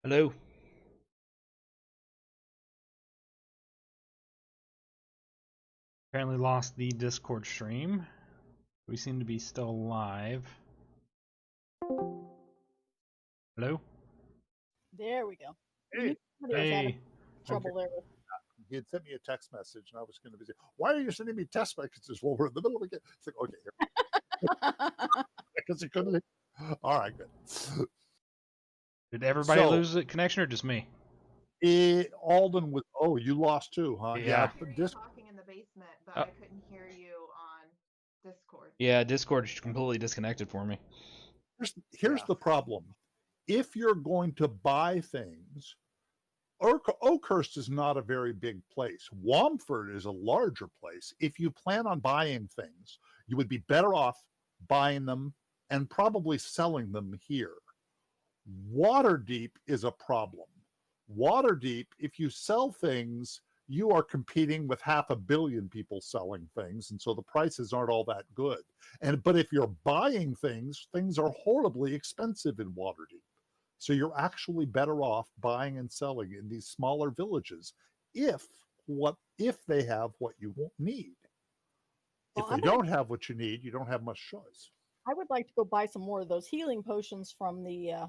Hello. Apparently lost the Discord stream. We seem to be still live. Hello? There we go. Hey, Somebody was having Hey. trouble there. He had sent me a text message, and I was going to be saying, "Why are you sending me text messages?" Well, we're in the middle of a game. It's like, okay, because he couldn't. All right, good. Did everybody So- lose the connection or just me? Alden was. Oh, you lost too, huh? Yeah. I hear you This talking in the basement, but Oh. I couldn't hear you on Discord. Yeah, Discord's completely disconnected for me. here's Yeah. the problem. If you're going to buy things, Oakhurst is not a very big place. Wamford is a larger place. If you plan on buying things, you would be better off buying them and probably selling them here. Waterdeep is a problem. Waterdeep, if you sell things, you are competing with 500 million people selling things, and so the prices aren't all that good. But if you're buying things, things are horribly expensive in Waterdeep. So you're actually better off buying and selling in these smaller villages if they have what you won't need. Well, If they don't have what you need, you don't have much choice. I would like to go buy some more of those healing potions from the.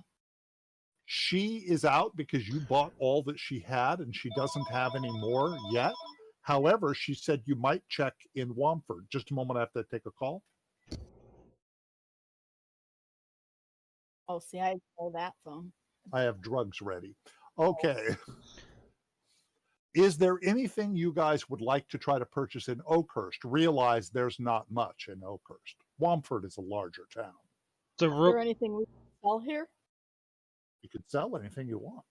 She is out because you bought all that she had and she doesn't have any more yet. However, she said you might check in Wamford. Just a moment after I take a call. Oh, see, I know that phone. I have drugs ready. Okay. Is there anything you guys would like to try to purchase in Oakhurst? Realize there's not much in Oakhurst. Wamford is a larger town. So Is there anything we can sell here? You could sell anything you want.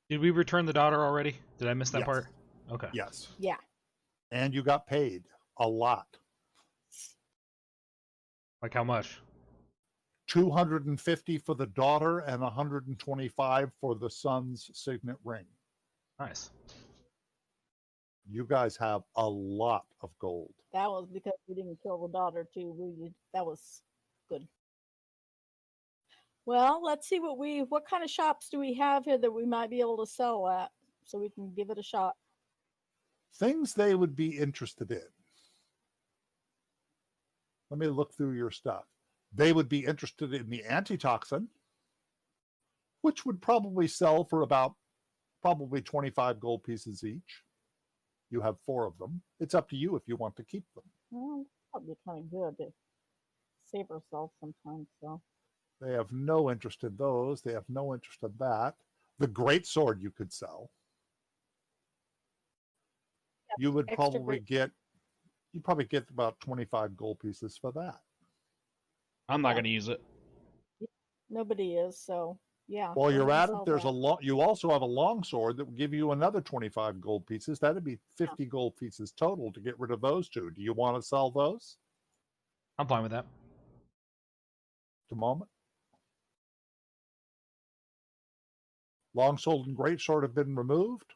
did we return the daughter already? Did I miss that Yes. part? Okay. Yes. Yeah. And you got paid a lot. Like how much? 250 for the daughter and 125 for the son's signet ring. Nice. You guys have a lot of gold. That was because we didn't kill the daughter too. That was good. Well, let's see what kind of shops do we have here that we might be able to sell at, so we can give it a shot. Things they would be interested in. Let me look through your stuff. They would be interested in the antitoxin, which would probably sell for about probably 25 gold pieces each. You have 4 of them. It's up to you if you want to keep them. Well, that'd be kind of good to save ourselves sometimes. So They have no interest in those. They have no interest in that. The great sword you could sell. You would probably get about 25 gold pieces for that. I'm not going to use it. nobody is. So yeah. While go you're ahead at and it, sell there's that. you also have a long sword that will give you another 25 gold pieces. That'd be 50 gold pieces total to get rid of those 2. Do you want to sell those? I'm fine with that. At the moment. Long sword and great sword have been removed.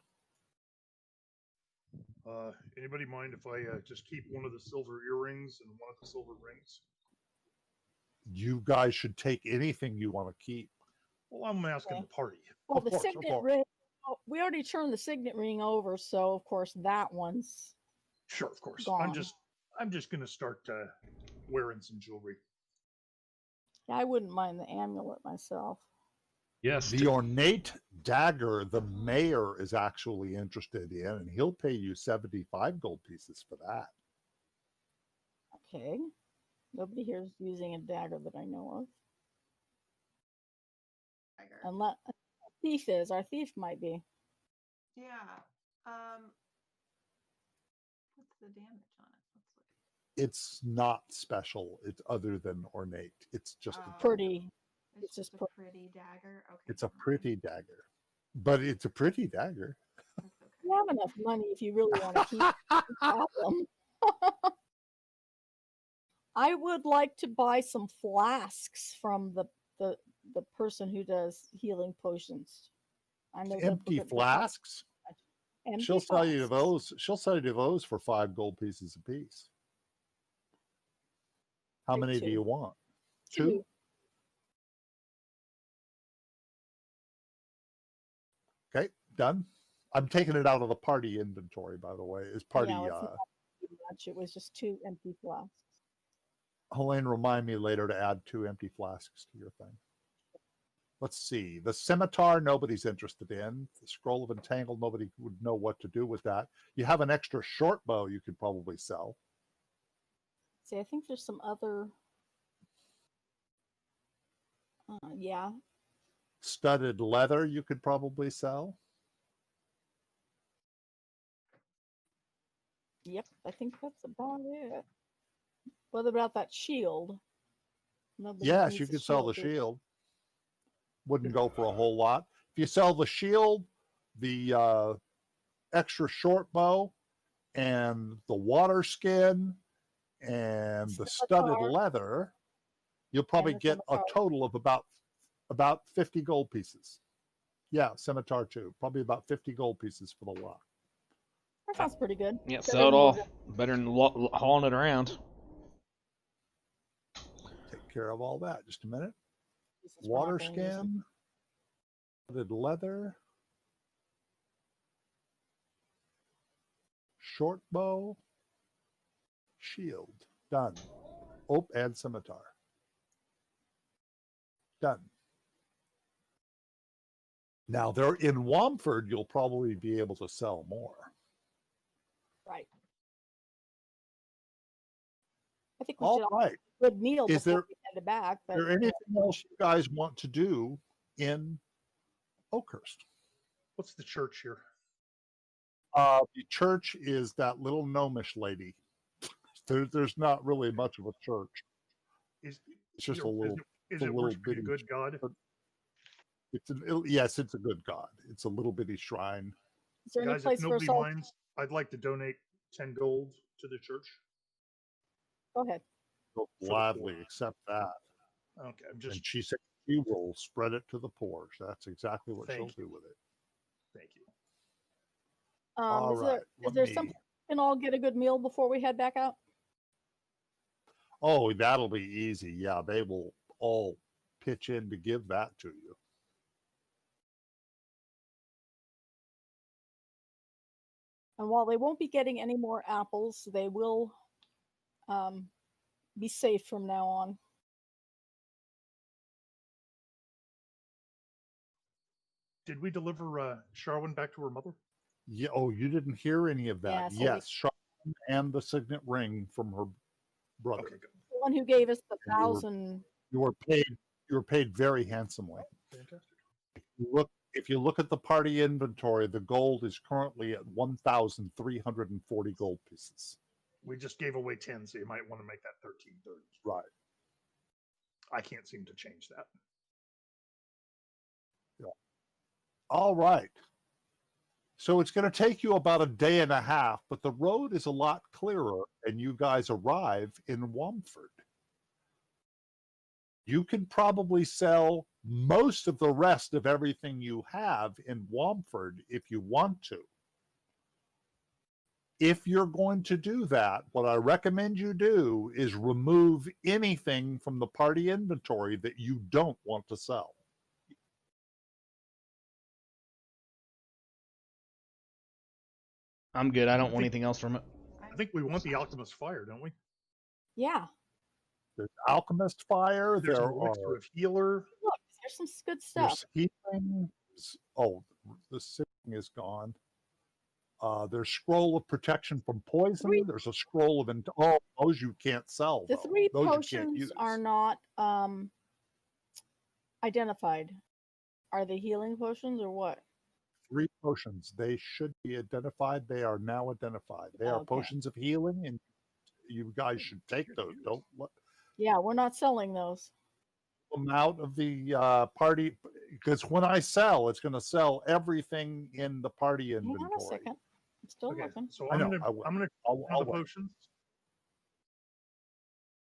Anybody mind if I just keep one of the silver earrings and one of the silver rings? You guys should take anything you want to keep. Well, I'm asking the party. Well, Of the course, of signet course. ring. Oh, we already turned the signet ring over, so of course that one's. Sure, of course. Gone. I'm just gonna start wearing some jewelry. I wouldn't mind the amulet myself. Yes. The ornate dagger, the mayor is actually interested in, and he'll pay you 75 gold pieces for that. Okay. Nobody here is using a dagger that I know of. Dagger. Unless a thief is. Our thief might be. Yeah. What's the damage on it? Let's look. It's not special. It's other than ornate. It's just Oh. Pretty. It's just just a pretty dagger. Okay. it's a never mind. pretty dagger. But it's a pretty dagger. That's okay. You have enough money if you really want to keep the problem. I would like to buy some flasks from the person who does healing potions. I know they're Empty good- flasks. Empty She'll sell you flasks. those. She'll sell you those for 5 gold pieces apiece. How Take many do 2. you want? 2? 2. Done. I'm taking it out of the party inventory, by the way. Is party? Yeah, it's not too much. It was just 2 empty flasks. Helene, remind me later to add 2 empty flasks to your thing. Let's see. The scimitar, nobody's interested in. The scroll of entangled, nobody would know what to do with that. You have an extra short bow you could probably sell. See, I think there's some other. Yeah. Studded leather you could probably sell. Yep, I think that's about it. What about that shield? Nobody Yes, needs you a could sell the do they? shield. Wouldn't go for a whole lot. If you sell the shield, the extra short bow, and the water skin, and the studded Scimitar. leather, you'll probably And the get a scimitar. total of about 50 gold pieces. Yeah, scimitar too. Probably about 50 gold pieces for the lot. That sounds pretty good. Yeah, Better sell it than off. Better than hauling it around. Take care of all that. Just a minute. pieces we're not Water gonna use it. skin, studded leather, short bow, shield. Done. Oh, and scimitar. Done. Now, they're in Womford, you'll probably be able to sell more. Right. I think we All should all right. have a good meal Is before there- we head back. Is But there anything else you guys want to do in Oakhurst? What's the church here? The church is that little gnomish lady. There's not really much of a church. Is It's just you know, a little. is a it little worshiping a bitty good god? Yes, it's a good god. It's a little bitty shrine. is there any Guys, if place for nobody us all? minds, I'd like to donate 10 gold to the church. Go ahead. They'll the gladly poor. accept that. Okay, I'm just And she said she will spread it to the poor. So that's exactly what Thank she'll do with it. thank you. All Is right. there let there me- something we can all get a good meal before we head back out? Oh, that'll be easy. Yeah, they will all pitch in to give that to you. And while they won't be getting any more apples, they will be safe from now on. Did we deliver Sharwin back to her mother? Yeah. Oh, you didn't hear any of that? Yeah, so Yes, Charlene and the signet ring from her brother. Okay, good. The one who gave us the And you were- 1,000. You were paid. You were paid very handsomely. Fantastic. If you look at the party inventory, the gold is currently at 1,340 gold pieces. We just gave away 10, so you might want to make that 1330. Right. I can't seem to change that. All right. So it's going to take you about a day and a half, but the road is a lot clearer, and you guys arrive in Womford. You can probably sell most of the rest of everything you have in Womford if you want to. If you're going to do that, what I recommend you do is remove anything from the party inventory that you don't want to sell. I'm good. I don't want anything else from it. I think we want the alchemist fire, don't we? Yeah. There's alchemist fire. There's There an elixir are of healer. Look, there's some good stuff. there's healing. Oh, the sitting is gone. There's scroll of protection from poison. Three- There's a scroll of oh, those you can't sell. The though. 3 Those you can't potions use. are not identified. Are they healing potions or what? 3 potions. They should be identified. They are now identified. They are Okay. potions of healing, and you guys should take those. Don't let Yeah, we're not selling those. them out of the party, because when I sell, it's going to sell everything in the party Hang inventory. on a second. I'm still Okay, looking. so I I'm know, gonna I will. I'm gonna I'll have the wait. potions.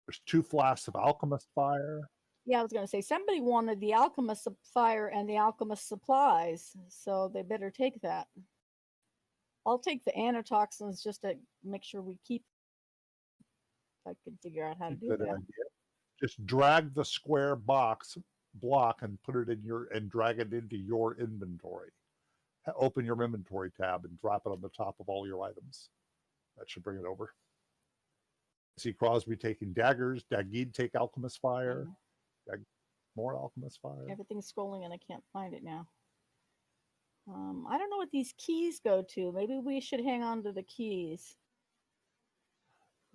There's 2 flasks of alchemist fire. Yeah, I was going to say somebody wanted the alchemist fire and the alchemist supplies, so they better take that. I'll take the antitoxins just to make sure we keep. If I can figure out how to do Good that. idea. Just drag the square block and put it in and drag it into your inventory. open your inventory tab and drop it on the top of all your items. That should bring it over. See Crosby taking daggers. Dagid take Alchemist Fire. More Alchemist Fire. Everything's scrolling and I can't find it now. I don't know what these keys go to. Maybe we should hang on to the keys.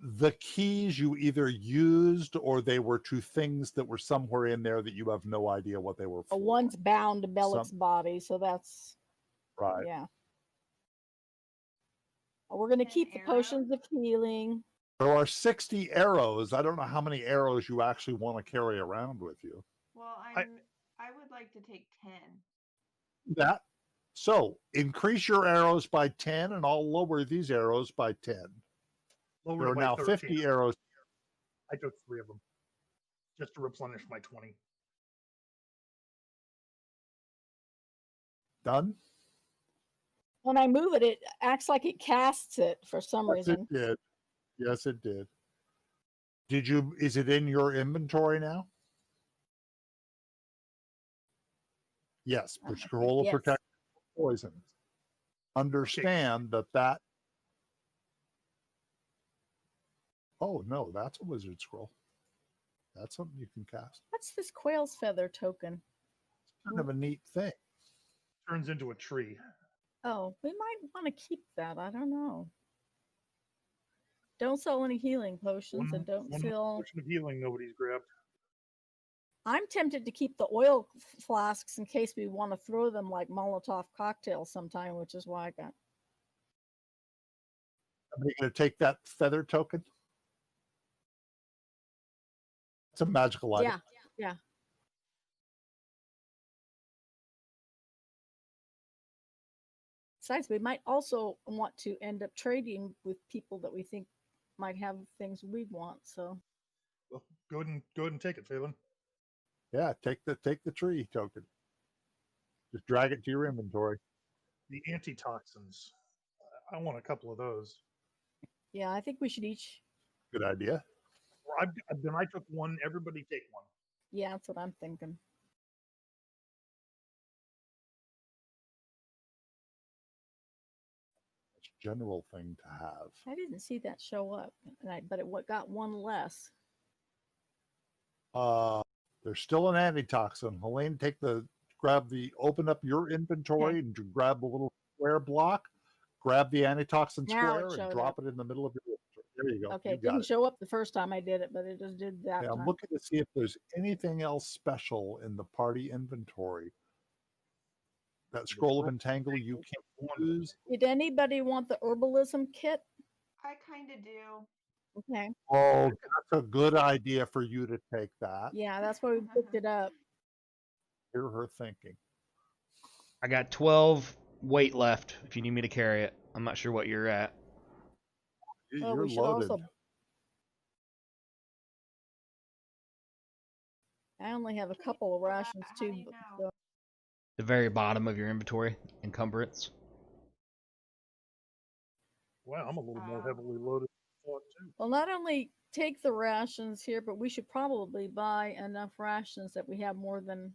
The keys you either used or they were to things that were somewhere in there that you have no idea what they were for. One's bound to Bellic's body, so that's... Right. Yeah. We're going to keep the potions of healing. There are 60 arrows. I don't know how many arrows you actually want to carry around with you. Well, I would like to take 10. That. So increase your arrows by 10 and I'll lower these arrows by 10. Lower There are by now 13. 50 arrows. I took 3 of them just to replenish my 20. Done? When I move it, it acts like it casts it for some reason. It did. Yes, it did. Is it in your inventory now? Yes. Scroll of Yes. protection from poison. Understand that. Oh no, that's a wizard scroll. That's something you can cast. What's this quail's feather token? It's kind of a neat thing. Turns into a tree. Oh, we might want to keep that. I don't know. Don't sell any healing potions and don't sell... Potion of healing nobody's grabbed. I'm tempted to keep the oil flasks in case we want to throw them like Molotov cocktails sometime, which is why I got... Somebody going to take that feather token? It's a magical item. Yeah. Besides, we might also want to end up trading with people that we think might have things we want. So, Well, go ahead and take it, Phelan. Yeah, take the tree token. Just drag it to your inventory. The antitoxins. I want a couple of those. yeah, I think we should each... Good idea. Then I took one. Everybody take one. Yeah, that's what I'm thinking. It's a general thing to have. I didn't see that show up, but it got one less. There's still an antitoxin. Helene, open up your inventory and grab the little square block. Grab the antitoxin Now square and drop it in the middle of your inventory. There you go. Okay, it didn't show up the first time I did it, but it just did that time. I'm looking to see if there's anything else special in the party inventory. That scroll of entangle you can't use. Did anybody want the herbalism kit? I kind of do. Okay. Oh, that's a good idea for you to take that. Yeah, that's why we picked it up. Hear her thinking. I got 12 weight left if you need me to carry it. I'm not sure what you're at. You're we should loaded. also... I only have a couple of rations How do too. you but, know? The very bottom of your inventory, encumbrance. Wow, I'm a little more heavily loaded than I thought, too. well, not only take the rations here, but we should probably buy enough rations that we have more than...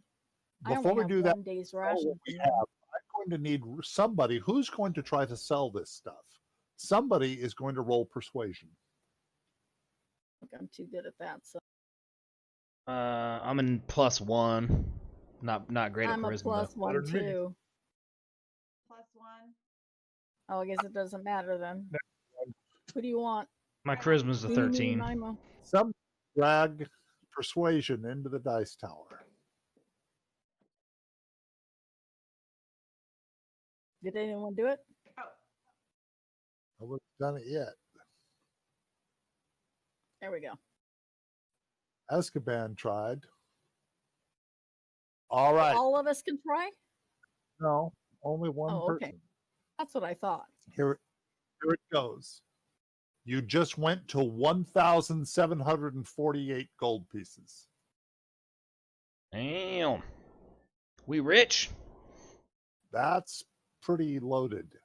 Before we do that, one day's rations. I'm going to need somebody who's going to try to sell this stuff. Somebody is going to roll persuasion. I'm too good at that. So I'm in +1. Not great at I'm a charisma. +1 Better than me. too. +1. Oh, I guess it doesn't matter then. Who do you want? My charisma's a 13. Nemo. Some drag persuasion into the dice tower. Did anyone do it? Oh, I haven't done it yet. There we go. Azkaban tried. All right. All of us can try? No, only one Oh, okay. person. That's what I thought. Here it goes. You just went to 1,748 gold pieces. Damn. We rich. That's pretty loaded.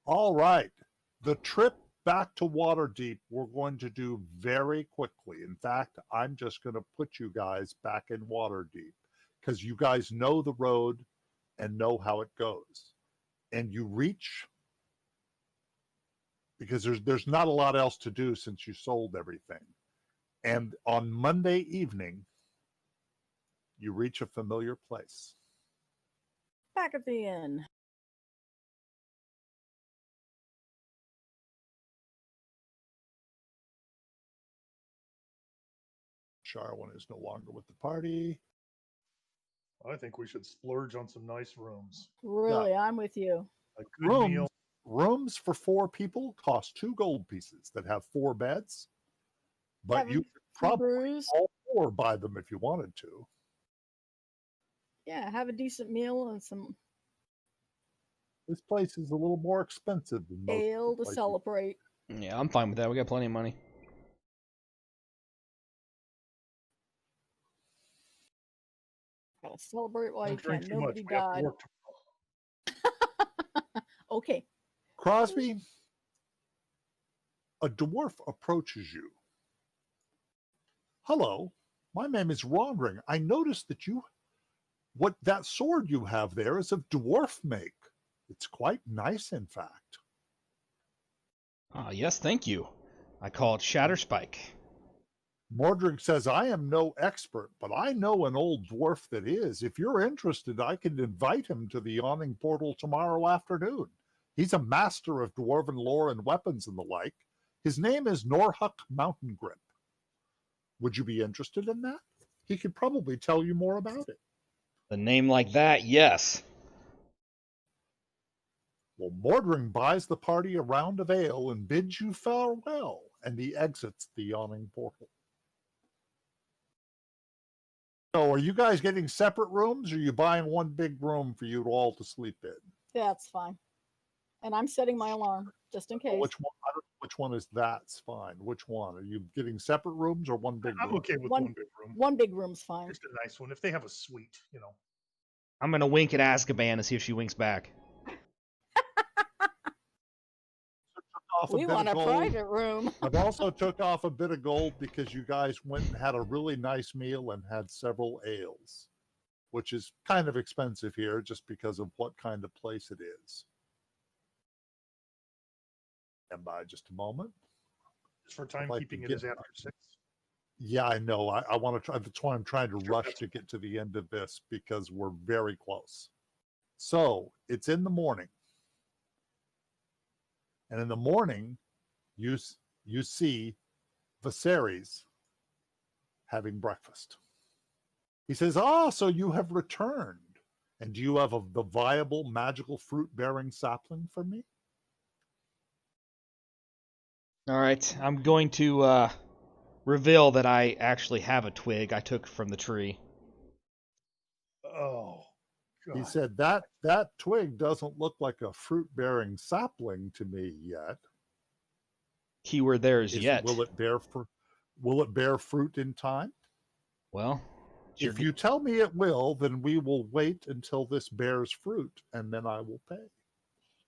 All right. The trip back to Waterdeep we're going to do very quickly. In fact, I'm just going to put you guys back in Waterdeep because you guys know the road and know how it goes. And you reach, because there's not a lot else to do since you sold everything. And on Monday evening, you reach a familiar place. Back at the inn. Charwin is no longer with the party. I think we should splurge on some nice rooms. Really, I'm with you. A good meal. Rooms for 4 people cost 2 gold pieces that have 4 beds. But Having you could probably brews. all 4 buy them if you wanted to. Yeah, have a decent meal and some This place is a little more expensive than most ale to places. celebrate. Yeah, I'm fine with that. We got plenty of money. Gotta celebrate while you Don't drink can. too much. Nobody We have to died. work Okay. Crosby, a dwarf approaches you. Hello, my name is Wandering. I noticed that that sword you have there is of dwarf make. It's quite nice, in fact. Ah, yes, thank you. I call it Shatterspike. Mordred says, I am no expert, but I know an old dwarf that is. If you're interested, I can invite him to the Yawning portal tomorrow afternoon. He's a master of dwarven lore and weapons and the like. His name is Norhuck Mountain Grip. Would you be interested in that? He could probably tell you more about it. A name like that, yes. Well, Mordring buys the party a round of ale and bids you farewell, and he exits the Yawning portal. So are you guys getting separate rooms, or are you buying one big room for you all to sleep in? That's fine. And I'm setting my alarm just in case. Which one? I don't know which one is that's fine. Which one? Are you getting separate rooms or one big room? I'm okay with one big room. One big room's fine. Just a nice one. If they have a suite, you know. I'm gonna wink at Azkaban to see if she winks back. We want a private room. I've also took off a bit of gold because you guys went and had a really nice meal and had several ales, which is kind of expensive here just because of what kind of place it is. And by just a moment. Just for timekeeping, it is after 6. Yeah, I know. I want to try. That's why I'm trying to rush to get to the end of this because we're very close. So it's in the morning. And in the morning, you see Viserys having breakfast. He says, so you have returned. And do you have the viable magical fruit-bearing sapling for me? All right, I'm going to reveal that I actually have a twig I took from the tree. Oh, God. He said, that twig doesn't look like a fruit-bearing sapling to me yet. Keyword there is yet. Will it bear fruit in time? Well, if you tell me it will, then we will wait until this bears fruit, and then I will pay.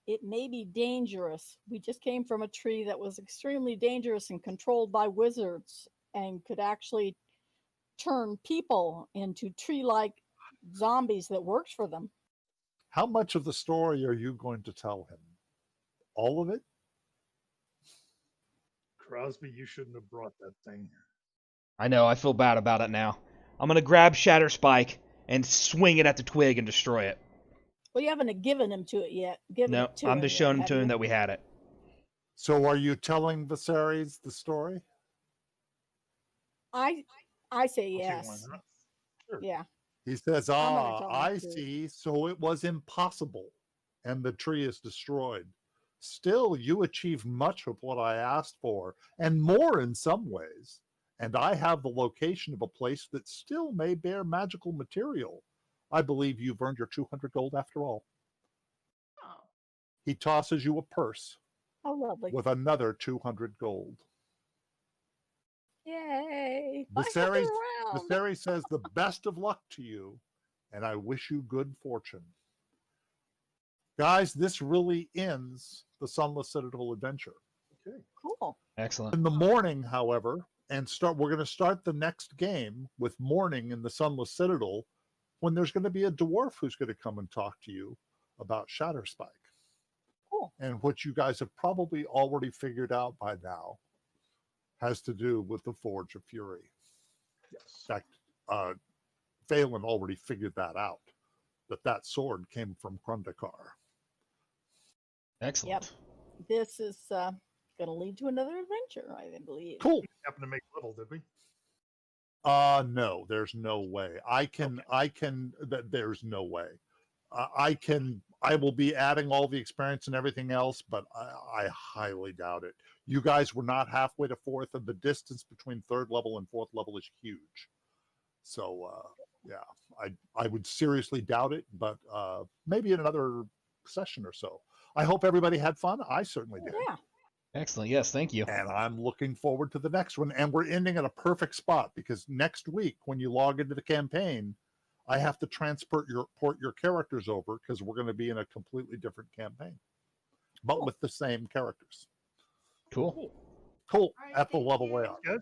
It may be dangerous. We just came from a tree that was extremely dangerous and controlled by wizards and could actually turn people into tree-like zombies that worked for them. How much of the story are you going to tell him? All of it? Crosby, you shouldn't have brought that thing. I know, I feel bad about it now. I'm going to grab Shatterspike and swing it at the twig and destroy it. Well, you haven't given him to it yet. No, I'm just showing to him that we had it. So are you telling Viserys the story? I say yes. Sure. Yeah. He says, I see. So it was impossible, and the tree is destroyed. Still, you achieved much of what I asked for, and more in some ways. And I have the location of a place that still may bear magical material. I believe you've earned your 200 gold after all. Oh. He tosses you a purse. Oh, lovely. With another 200 gold. Yay. Viserys says, the best of luck to you, and I wish you good fortune. Guys, this really ends the Sunless Citadel adventure. Okay. Cool. Excellent. In the morning, however, we're going to start the next game with morning in the Sunless Citadel. when there's going to be a dwarf who's going to come and talk to you about Shatterspike. Cool. And what you guys have probably already figured out by now has to do with the Forge of Fury. Yes. In fact, Phelan already figured that out, that sword came from Krundakar. Excellent. Yep. This is going to lead to another adventure, I believe. Cool. Happened to make little, did we? No, there's no way. There's no way. I will be adding all the experience and everything else, but I highly doubt it. You guys were not halfway to fourth, and the distance between third level and fourth level is huge. So, yeah, I would seriously doubt it, but maybe in another session or so. I hope everybody had fun. I certainly did. Yeah. Excellent. Yes, thank you. And I'm looking forward to the next one. And we're ending at a perfect spot because next week, when you log into the campaign, I have to port your characters over because we're going to be in a completely different campaign, but with the same characters. Cool. Cool. All right, At the thank level you. way up. Guys?